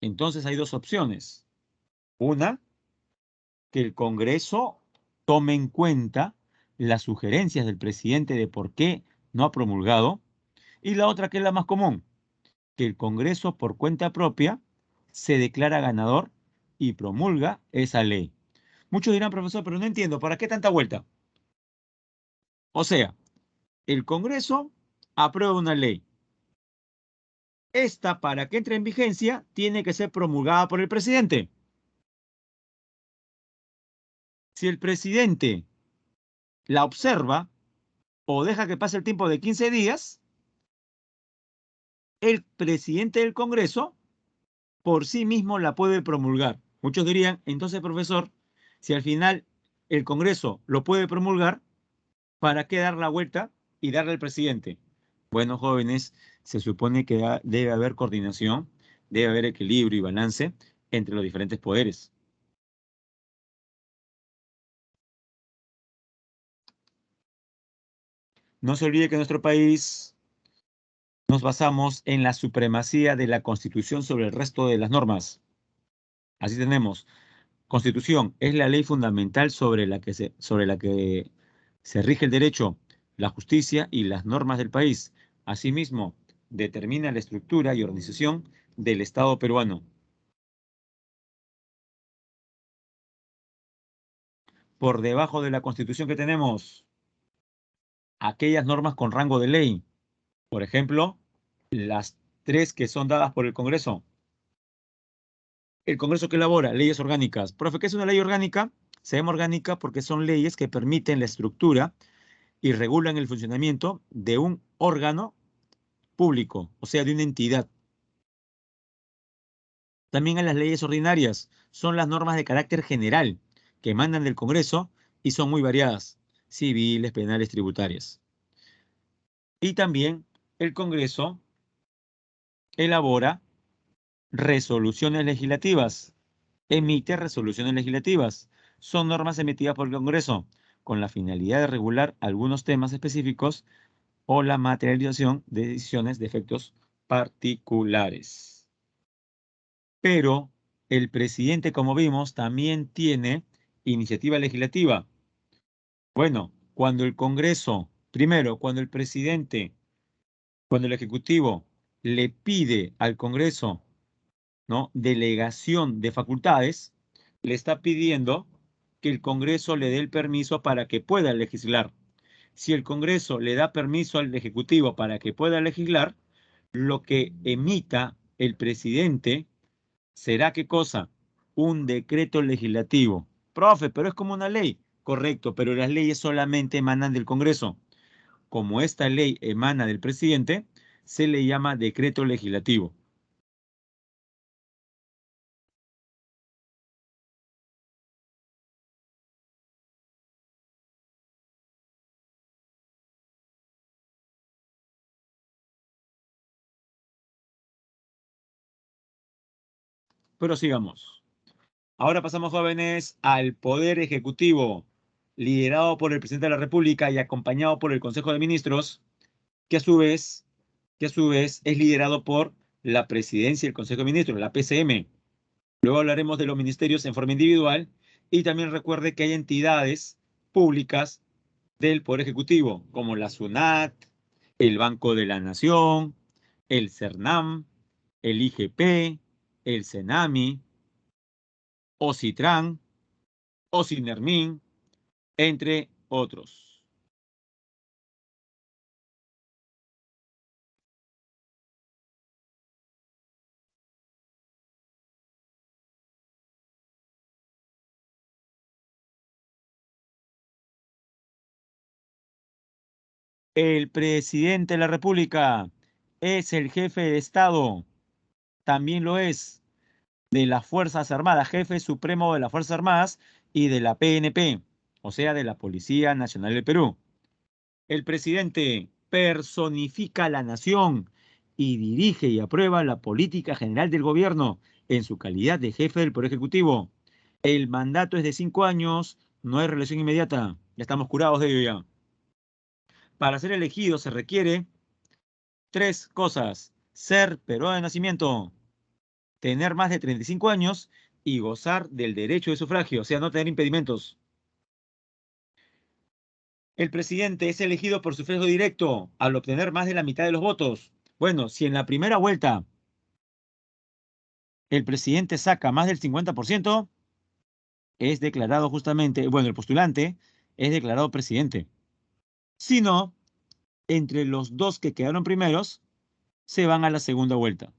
Entonces hay dos opciones. Una, que el Congreso tome en cuenta las sugerencias del presidente de por qué no ha promulgado. Y la otra, que es la más común, que el Congreso por cuenta propia se declara ganador y promulga esa ley. Muchos dirán, profesor, pero no entiendo, ¿para qué tanta vuelta? O sea, el Congreso aprueba una ley. Esta, para que entre en vigencia, tiene que ser promulgada por el presidente. Si el presidente la observa o deja que pase el tiempo de 15 días, el presidente del Congreso por sí mismo la puede promulgar. Muchos dirían, entonces, profesor, si al final el Congreso lo puede promulgar, ¿para qué dar la vuelta y darle al presidente? Bueno, jóvenes, se supone que debe haber coordinación, debe haber equilibrio y balance entre los diferentes poderes. No se olvide que en nuestro país nos basamos en la supremacía de la Constitución sobre el resto de las normas. Así tenemos, Constitución es la ley fundamental sobre la que se rige el derecho, la justicia y las normas del país. Asimismo, determina la estructura y organización del Estado peruano. Por debajo de la Constitución que tenemos, aquellas normas con rango de ley. Por ejemplo, las tres que son dadas por el Congreso. El Congreso que elabora leyes orgánicas. Profe, ¿qué es una ley orgánica? Se llama orgánica porque son leyes que permiten la estructura y regulan el funcionamiento de un órgano público, o sea, de una entidad. También hay las leyes ordinarias. Son las normas de carácter general que emanan del Congreso y son muy variadas, civiles, penales, tributarias. Y también el Congreso elabora resoluciones legislativas, emite resoluciones legislativas. Son normas emitidas por el Congreso con la finalidad de regular algunos temas específicos o la materialización de decisiones de efectos particulares. Pero el presidente, como vimos, también tiene iniciativa legislativa. Bueno, cuando el Congreso, primero, cuando el presidente, cuando el Ejecutivo le pide al Congreso, ¿no?, delegación de facultades, le está pidiendo que el Congreso le dé el permiso para que pueda legislar. Si el Congreso le da permiso al Ejecutivo para que pueda legislar, lo que emita el presidente será, ¿qué cosa? Un decreto legislativo. Profe, pero es como una ley. Correcto, pero las leyes solamente emanan del Congreso. Como esta ley emana del presidente, se le llama decreto legislativo. Pero sigamos. Ahora pasamos, jóvenes, al Poder Ejecutivo, liderado por el presidente de la República y acompañado por el Consejo de Ministros, que a su vez, es liderado por la Presidencia y el Consejo de Ministros, la PCM. Luego hablaremos de los ministerios en forma individual y también recuerde que hay entidades públicas del Poder Ejecutivo, como la SUNAT, el Banco de la Nación, el CERNAM, el IGP, el CENAMI, OCITRAN, OCINERMIN, entre otros. El presidente de la República es el jefe de Estado, también lo es de las Fuerzas Armadas, jefe supremo de las Fuerzas Armadas y de la PNP, o sea, de la Policía Nacional del Perú. El presidente personifica a la nación y dirige y aprueba la política general del gobierno en su calidad de jefe del Poder Ejecutivo. El mandato es de 5 años, no hay relación inmediata. Ya estamos curados de ello ya. Para ser elegido se requiere 3 cosas: ser peruano de nacimiento, tener más de 35 años y gozar del derecho de sufragio, o sea, no tener impedimentos. El presidente es elegido por sufragio directo al obtener más de la mitad de los votos. Bueno, si en la primera vuelta el presidente saca más del 50%, es declarado justamente, bueno, el postulante es declarado presidente. Si no, entre los dos que quedaron primeros, se van a la segunda vuelta.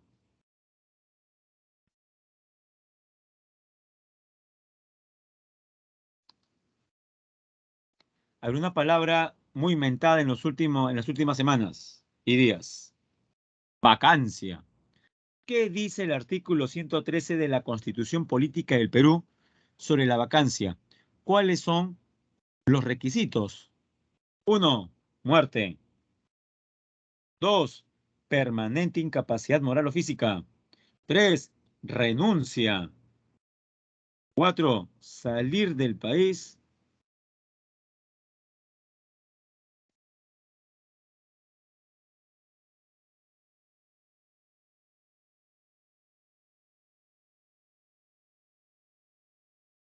Alguna palabra muy inventada en las últimas semanas y días. Vacancia. ¿Qué dice el artículo 113 de la Constitución Política del Perú sobre la vacancia? ¿Cuáles son los requisitos? 1. Muerte. 2. Permanente incapacidad moral o física. 3. Renuncia. 4. Salir del país.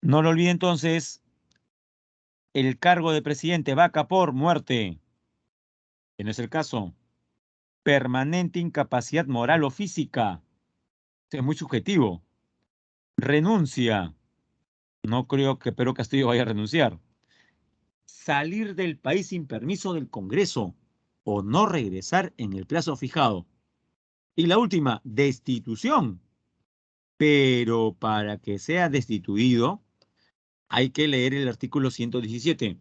No lo olvide entonces, el cargo de presidente vaca por muerte, que no es el caso. Permanente incapacidad moral o física. Es muy subjetivo. Renuncia. No creo que Pedro Castillo vaya a renunciar. Salir del país sin permiso del Congreso o no regresar en el plazo fijado. Y la última, destitución. Pero para que sea destituido, hay que leer el artículo 117.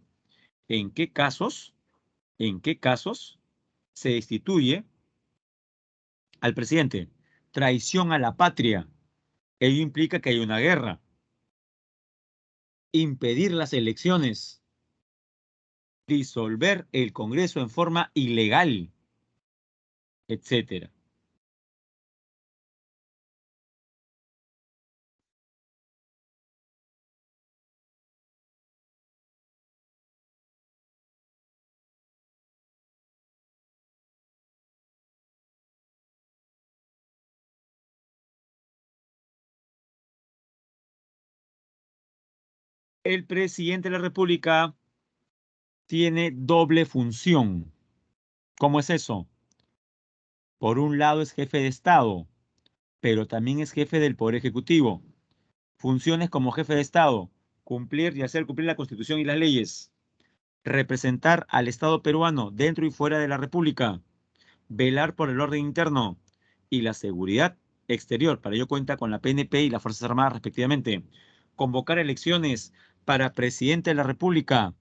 ¿En qué casos? ¿En qué casos se destituye al presidente? Traición a la patria. Ello implica que hay una guerra. Impedir las elecciones. Disolver el Congreso en forma ilegal, etcétera. El presidente de la República tiene doble función. ¿Cómo es eso? Por un lado es jefe de Estado, pero también es jefe del Poder Ejecutivo. Funciones como jefe de Estado: cumplir y hacer cumplir la Constitución y las leyes, representar al Estado peruano dentro y fuera de la República, velar por el orden interno y la seguridad exterior. Para ello cuenta con la PNP y las Fuerzas Armadas respectivamente. Convocar elecciones para presidente de la República,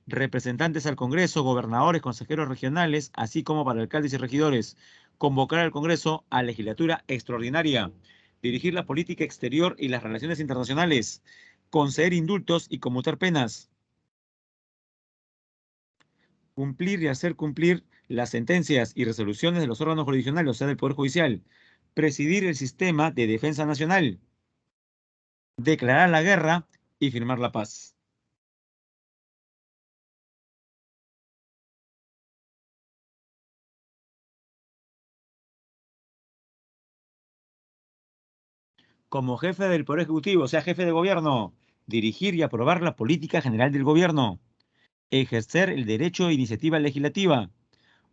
representantes al Congreso, gobernadores, consejeros regionales, así como para alcaldes y regidores. Convocar al Congreso a legislatura extraordinaria. Dirigir la política exterior y las relaciones internacionales. Conceder indultos y conmutar penas. Cumplir y hacer cumplir las sentencias y resoluciones de los órganos jurisdiccionales, o sea, del Poder Judicial. Presidir el sistema de defensa nacional. Declarar la guerra y firmar la paz. Como jefe del Poder Ejecutivo, o sea, jefe de gobierno, dirigir y aprobar la política general del gobierno, ejercer el derecho de iniciativa legislativa,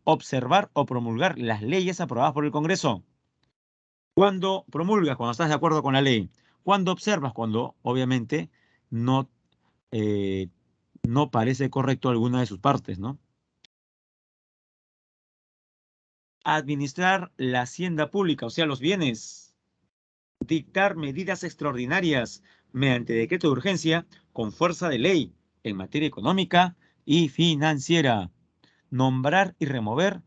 observar o promulgar las leyes aprobadas por el Congreso. Cuando promulgas, cuando estás de acuerdo con la ley. Cuando observas, cuando obviamente no, eh, no parece correcto alguna de sus partes, ¿no? Administrar la hacienda pública, o sea, los bienes. Dictar medidas extraordinarias mediante decreto de urgencia con fuerza de ley en materia económica y financiera. Nombrar y remover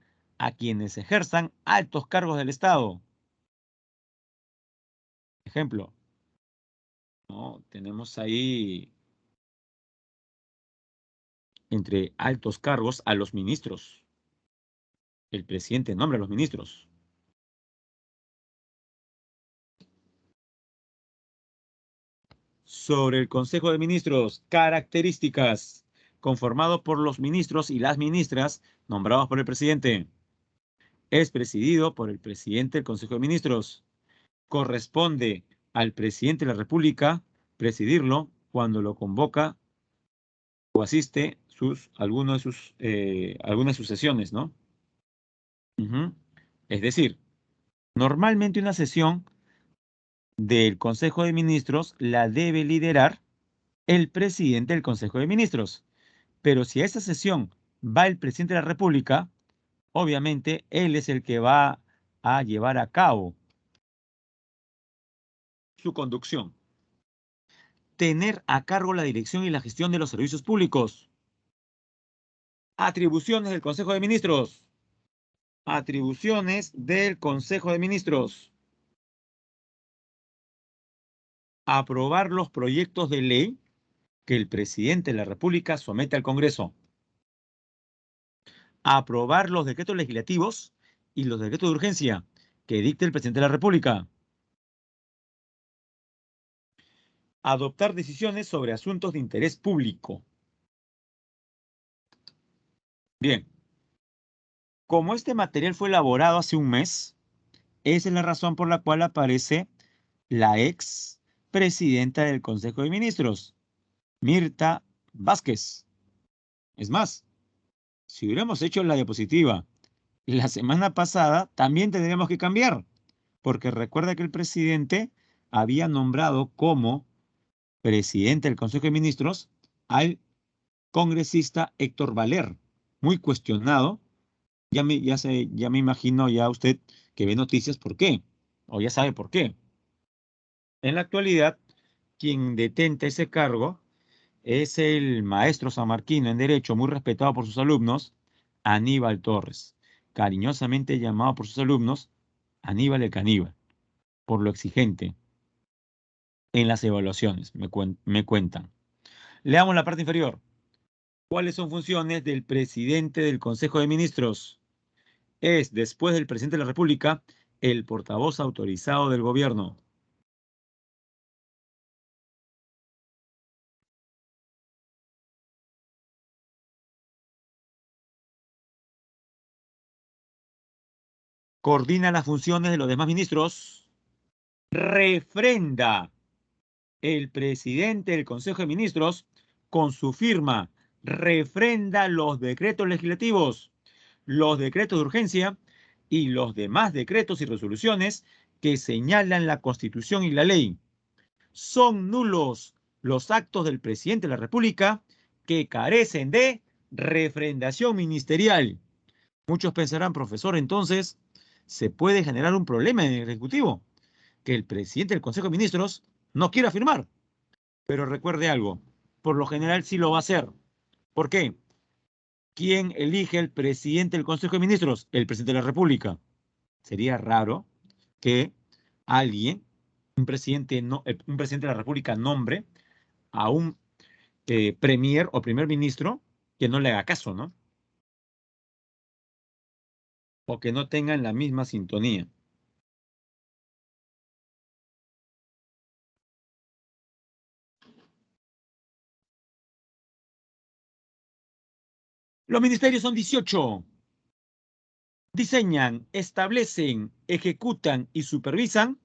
a quienes ejerzan altos cargos del Estado. Ejemplo, ¿no? Tenemos ahí entre altos cargos a los ministros. El presidente nombra a los ministros. Sobre el Consejo de Ministros, características, conformado por los ministros y las ministras nombrados por el presidente. Es presidido por el presidente del Consejo de Ministros. Corresponde al presidente de la República presidirlo cuando lo convoca o asiste algunas de sus sesiones, ¿no? Es decir, normalmente una sesión del Consejo de Ministros la debe liderar el presidente del Consejo de Ministros. Pero si a esa sesión va el presidente de la República, obviamente él es el que va a llevar a cabo su conducción. Tener a cargo la dirección y la gestión de los servicios públicos. Atribuciones del Consejo de Ministros. Atribuciones del Consejo de Ministros. Aprobar los proyectos de ley que el presidente de la República somete al Congreso. Aprobar los decretos legislativos y los decretos de urgencia que dicte el presidente de la República. Adoptar decisiones sobre asuntos de interés público. Bien, como este material fue elaborado hace un mes, esa es la razón por la cual aparece la ex presidenta del Consejo de Ministros, Mirta Vázquez. Es más, si hubiéramos hecho la diapositiva la semana pasada, también tendríamos que cambiar, porque recuerda que el presidente había nombrado como presidente del Consejo de Ministros al congresista Héctor Valer, muy cuestionado. Ya me imagino ya usted que ve noticias por qué, o ya sabe por qué. En la actualidad, quien detenta ese cargo es el maestro sanmarquino en Derecho, muy respetado por sus alumnos, Aníbal Torres, cariñosamente llamado por sus alumnos Aníbal el Caníbal, por lo exigente en las evaluaciones, me cuentan. Leamos la parte inferior. ¿Cuáles son funciones del presidente del Consejo de Ministros? Es, después del presidente de la República, el portavoz autorizado del gobierno. Coordina las funciones de los demás ministros. Refrenda el presidente del Consejo de Ministros con su firma. Refrenda los decretos legislativos, los decretos de urgencia y los demás decretos y resoluciones que señalan la Constitución y la ley. Son nulos los actos del presidente de la República que carecen de refrendación ministerial. Muchos pensarán, profesor, entonces, ¿se puede generar un problema en el Ejecutivo? Que el presidente del Consejo de Ministros no quiera firmar. Pero recuerde algo, por lo general sí lo va a hacer. ¿Por qué? ¿Quién elige el presidente del Consejo de Ministros? El presidente de la República. Sería raro que alguien, un presidente de la República, nombre a un premier o primer ministro que no le haga caso, ¿no? O que no tengan la misma sintonía. Los ministerios son 18. Diseñan, establecen, ejecutan y supervisan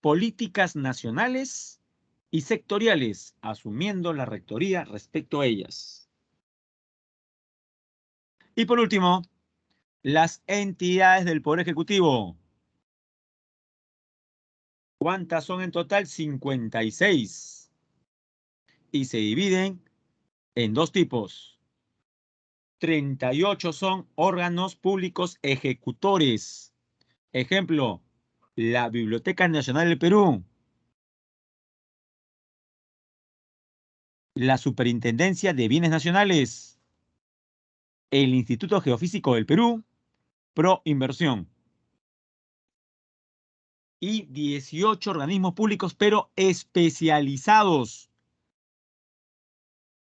políticas nacionales y sectoriales, asumiendo la rectoría respecto a ellas. Y por último, las entidades del Poder Ejecutivo. ¿Cuántas son en total? 56. Y se dividen en dos tipos. 38 son órganos públicos ejecutores. Ejemplo, la Biblioteca Nacional del Perú, la Superintendencia de Bienes Nacionales, el Instituto Geofísico del Perú pro inversión. Y 18 organismos públicos, pero especializados.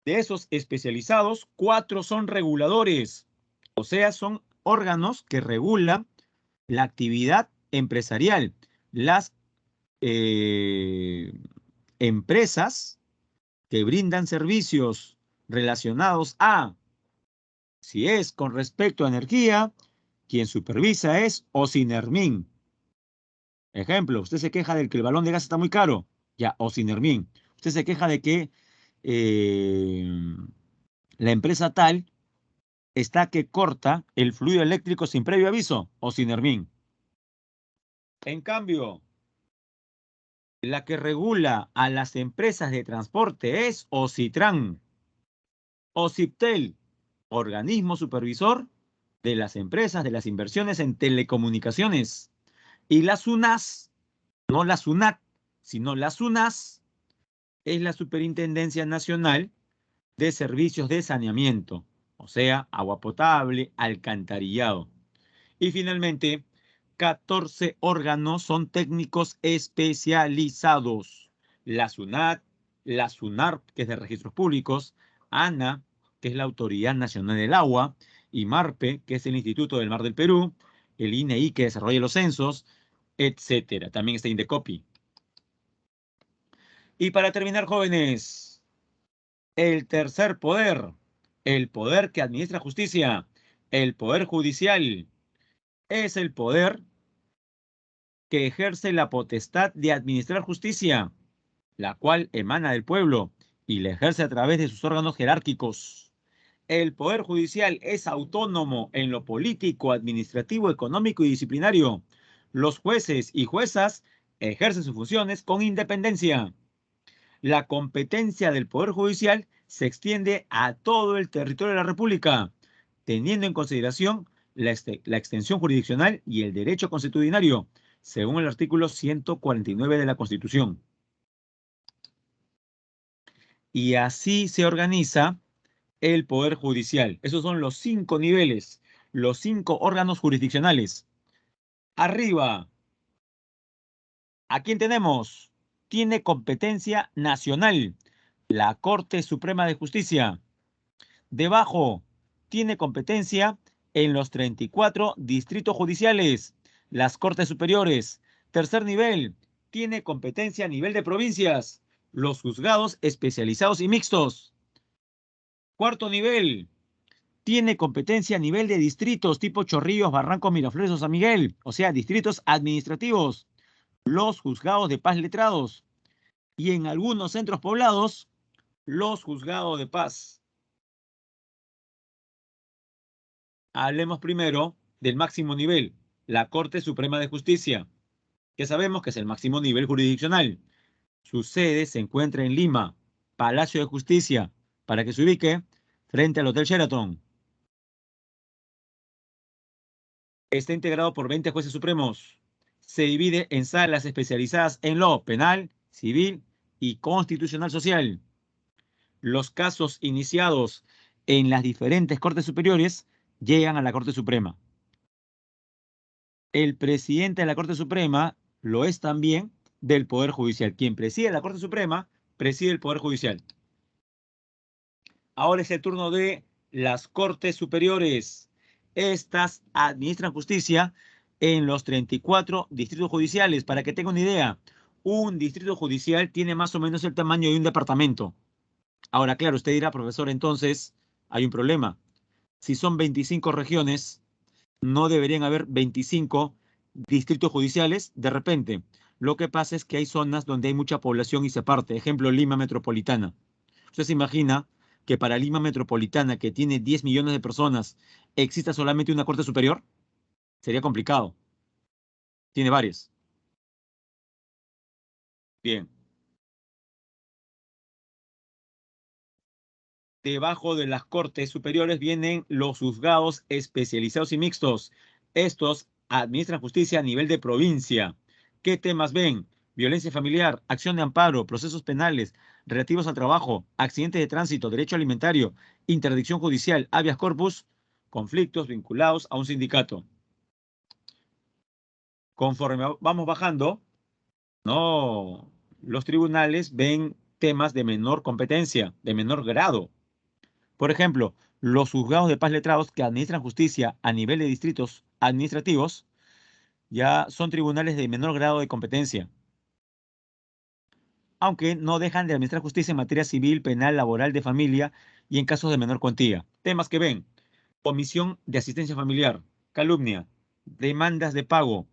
De esos especializados, 4 son reguladores. O sea, son órganos que regulan la actividad empresarial. Las empresas que brindan servicios relacionados a, si es con respecto a energía, quien supervisa es Osinermin. Ejemplo, usted se queja de que el balón de gas está muy caro. Ya, Osinermin. Usted se queja de que la empresa tal está que corta el fluido eléctrico sin previo aviso, Osinermin. En cambio, la que regula a las empresas de transporte es Ocitran. Ociptel, organismo supervisor de las empresas de las inversiones en telecomunicaciones. Y la SUNAS, no la SUNAT, sino la SUNAS, es la Superintendencia Nacional de Servicios de Saneamiento, o sea, agua potable, alcantarillado. Y finalmente, 14 órganos son técnicos especializados. La SUNAT, la SUNARP, que es de registros públicos, ANA, que es la Autoridad Nacional del Agua, y MARPE, que es el Instituto del Mar del Perú, el INEI, que desarrolla los censos, etcétera. También está Indecopi. Y para terminar, jóvenes, el tercer poder, el poder que administra justicia, el poder judicial, es el poder que ejerce la potestad de administrar justicia, la cual emana del pueblo y la ejerce a través de sus órganos jerárquicos. El Poder Judicial es autónomo en lo político, administrativo, económico y disciplinario. Los jueces y juezas ejercen sus funciones con independencia. La competencia del Poder Judicial se extiende a todo el territorio de la República, teniendo en consideración la extensión jurisdiccional y el derecho consuetudinario, según el artículo 149 de la Constitución. Y así se organiza el Poder Judicial. Esos son los 5 niveles, los 5 órganos jurisdiccionales. Arriba, ¿a quién tenemos? Tiene competencia nacional, la Corte Suprema de Justicia. Debajo, tiene competencia en los 34 distritos judiciales, las Cortes Superiores. Tercer nivel, tiene competencia a nivel de provincias, los juzgados especializados y mixtos. Cuarto nivel, tiene competencia a nivel de distritos tipo Chorrillos, Barranco, Miraflores o San Miguel, o sea, distritos administrativos, los juzgados de paz letrados y en algunos centros poblados, los juzgados de paz. Hablemos primero del máximo nivel, la Corte Suprema de Justicia, que sabemos que es el máximo nivel jurisdiccional. Su sede se encuentra en Lima, Palacio de Justicia, para que se ubique frente al Hotel Sheraton. Está integrado por 20 jueces supremos. Se divide en salas especializadas en lo penal, civil y constitucional social. Los casos iniciados en las diferentes cortes superiores llegan a la Corte Suprema. El presidente de la Corte Suprema lo es también del Poder Judicial. Quien preside la Corte Suprema preside el Poder Judicial. Ahora es el turno de las Cortes Superiores. Estas administran justicia en los 34 distritos judiciales. Para que tenga una idea, un distrito judicial tiene más o menos el tamaño de un departamento. Ahora, claro, usted dirá, profesor, entonces hay un problema. Si son 25 regiones, no deberían haber 25 distritos judiciales de repente. Lo que pasa es que hay zonas donde hay mucha población y se parte. Ejemplo, Lima Metropolitana. Usted se imagina que para Lima Metropolitana, que tiene 10 millones de personas, exista solamente una Corte Superior. Sería complicado. Tiene varias. Bien. Debajo de las Cortes Superiores vienen los juzgados especializados y mixtos. Estos administran justicia a nivel de provincia. ¿Qué temas ven? Violencia familiar, acción de amparo, procesos penales, relativos al trabajo, accidentes de tránsito, derecho alimentario, interdicción judicial, habeas corpus, conflictos vinculados a un sindicato. Conforme vamos bajando, no, los tribunales ven temas de menor competencia, de menor grado. Por ejemplo, los juzgados de paz letrados que administran justicia a nivel de distritos administrativos ya son tribunales de menor grado de competencia, aunque no dejan de administrar justicia en materia civil, penal, laboral, de familia y en casos de menor cuantía. Temas que ven: omisión de asistencia familiar, calumnia, demandas de pago,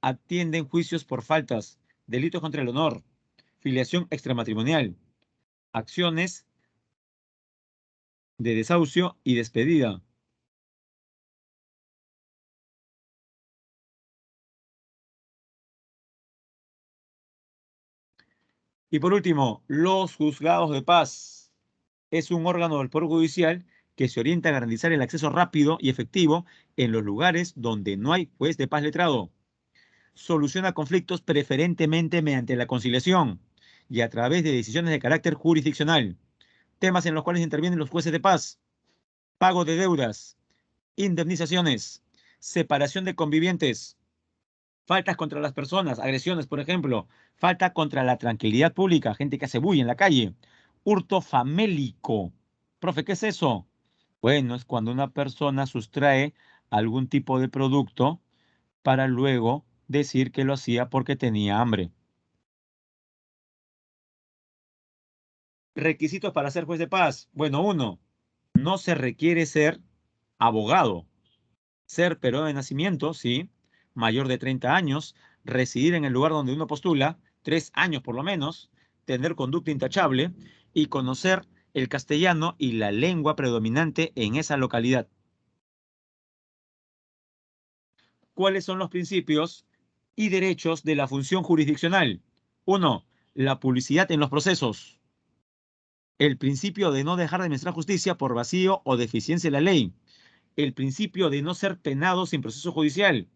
atienden juicios por faltas, delitos contra el honor, filiación extramatrimonial, acciones de desahucio y despedida. Y por último, los juzgados de paz. Es un órgano del Poder Judicial que se orienta a garantizar el acceso rápido y efectivo en los lugares donde no hay juez de paz letrado. Soluciona conflictos preferentemente mediante la conciliación y a través de decisiones de carácter jurisdiccional. Temas en los cuales intervienen los jueces de paz: pago de deudas, indemnizaciones, separación de convivientes, faltas contra las personas, agresiones, por ejemplo, falta contra la tranquilidad pública, gente que hace bulla en la calle, hurto famélico. Profe, ¿qué es eso? Bueno, es cuando una persona sustrae algún tipo de producto para luego decir que lo hacía porque tenía hambre. Requisitos para ser juez de paz. Bueno, uno, no se requiere ser abogado. Ser peruano de nacimiento, sí, mayor de 30 años, residir en el lugar donde uno postula, 3 años por lo menos, tener conducta intachable y conocer el castellano y la lengua predominante en esa localidad. ¿Cuáles son los principios y derechos de la función jurisdiccional? Uno, la publicidad en los procesos. El principio de no dejar de administrar justicia por vacío o deficiencia de la ley. El principio de no ser penado sin proceso judicial.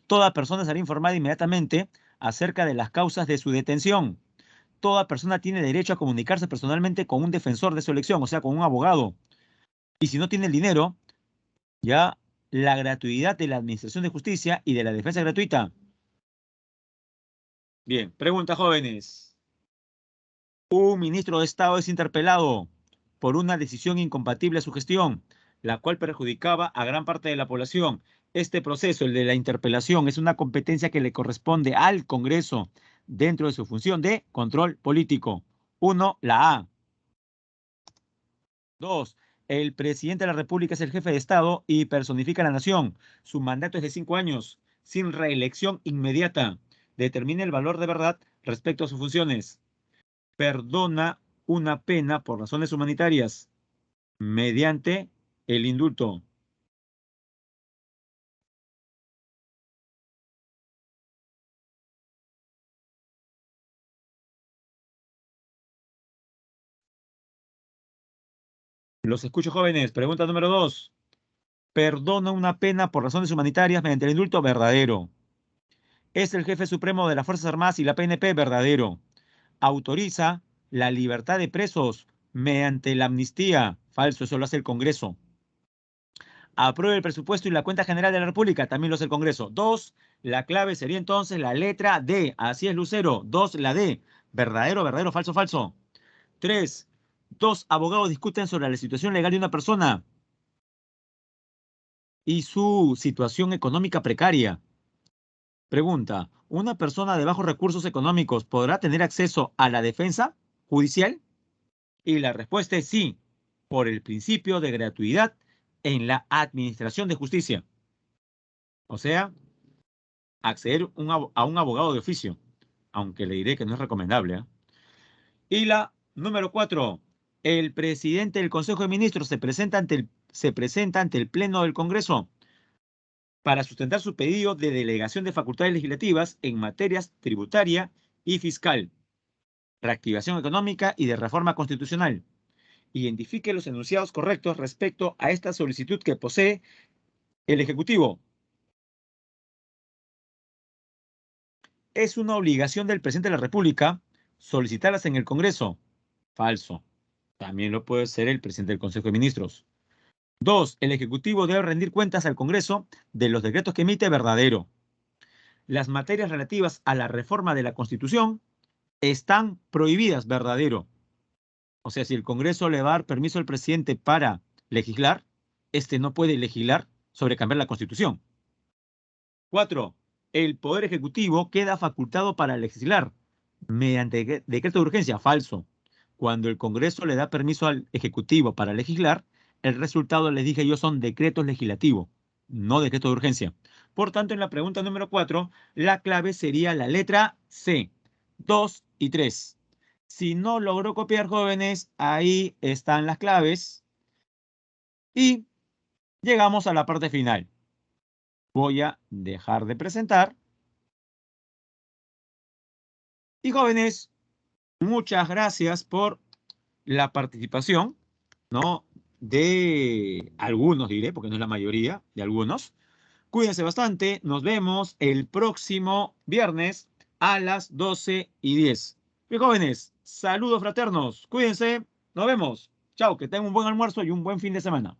Toda persona será informada inmediatamente acerca de las causas de su detención. Toda persona tiene derecho a comunicarse personalmente con un defensor de su elección, o sea, con un abogado. Y si no tiene el dinero, ya la gratuidad de la administración de justicia y de la defensa gratuita. Bien, pregunta, jóvenes. Un ministro de Estado es interpelado por una decisión incompatible a su gestión, la cual perjudicaba a gran parte de la población. Este proceso, el de la interpelación, es una competencia que le corresponde al Congreso dentro de su función de control político. 1, la A. 2, el presidente de la República es el jefe de Estado y personifica a la nación. Su mandato es de 5 años, sin reelección inmediata. Determina el valor de verdad respecto a sus funciones. Perdona una pena por razones humanitarias mediante el indulto. Los escucho, jóvenes. Pregunta número 2. Perdona una pena por razones humanitarias mediante el indulto. Verdadero. Es el jefe supremo de las Fuerzas Armadas y la PNP. Verdadero. Autoriza la libertad de presos mediante la amnistía. Falso, eso lo hace el Congreso. Aprueba el presupuesto y la cuenta general de la República. También lo hace el Congreso. 2, la clave sería entonces la letra D. Así es, Lucero. 2, la D. Verdadero, verdadero, falso, falso. 3, dos abogados discuten sobre la situación legal de una persona y su situación económica precaria. Pregunta, ¿una persona de bajos recursos económicos podrá tener acceso a la defensa judicial? Y la respuesta es sí, por el principio de gratuidad en la administración de justicia. O sea, acceder a un abogado de oficio, aunque le diré que no es recomendable, ¿eh? Y la número 4, el presidente del Consejo de Ministros se presenta ante el Pleno del Congreso para sustentar su pedido de delegación de facultades legislativas en materias tributaria y fiscal, reactivación económica y de reforma constitucional. Identifique los enunciados correctos respecto a esta solicitud que posee el Ejecutivo. Es una obligación del presidente de la República solicitarlas en el Congreso. Falso. También lo puede ser el presidente del Consejo de Ministros. 2. El Ejecutivo debe rendir cuentas al Congreso de los decretos que emite, verdadero. Las materias relativas a la reforma de la Constitución están prohibidas, verdadero. O sea, si el Congreso le va a dar permiso al presidente para legislar, este no puede legislar sobre cambiar la Constitución. 4. El Poder Ejecutivo queda facultado para legislar mediante decreto de urgencia. Falso. Cuando el Congreso le da permiso al Ejecutivo para legislar, el resultado, les dije yo, son decretos legislativos, no decreto de urgencia. Por tanto, en la pregunta número 4, la clave sería la letra C. 2 y 3. Si no logró copiar, jóvenes, ahí están las claves. Y llegamos a la parte final. Voy a dejar de presentar. Y jóvenes, muchas gracias por la participación, ¿no? De algunos, diré, porque no es la mayoría, de algunos. Cuídense bastante. Nos vemos el próximo viernes a las 12:10. Bien, jóvenes, saludos fraternos. Cuídense. Nos vemos. Chao, que tengan un buen almuerzo y un buen fin de semana.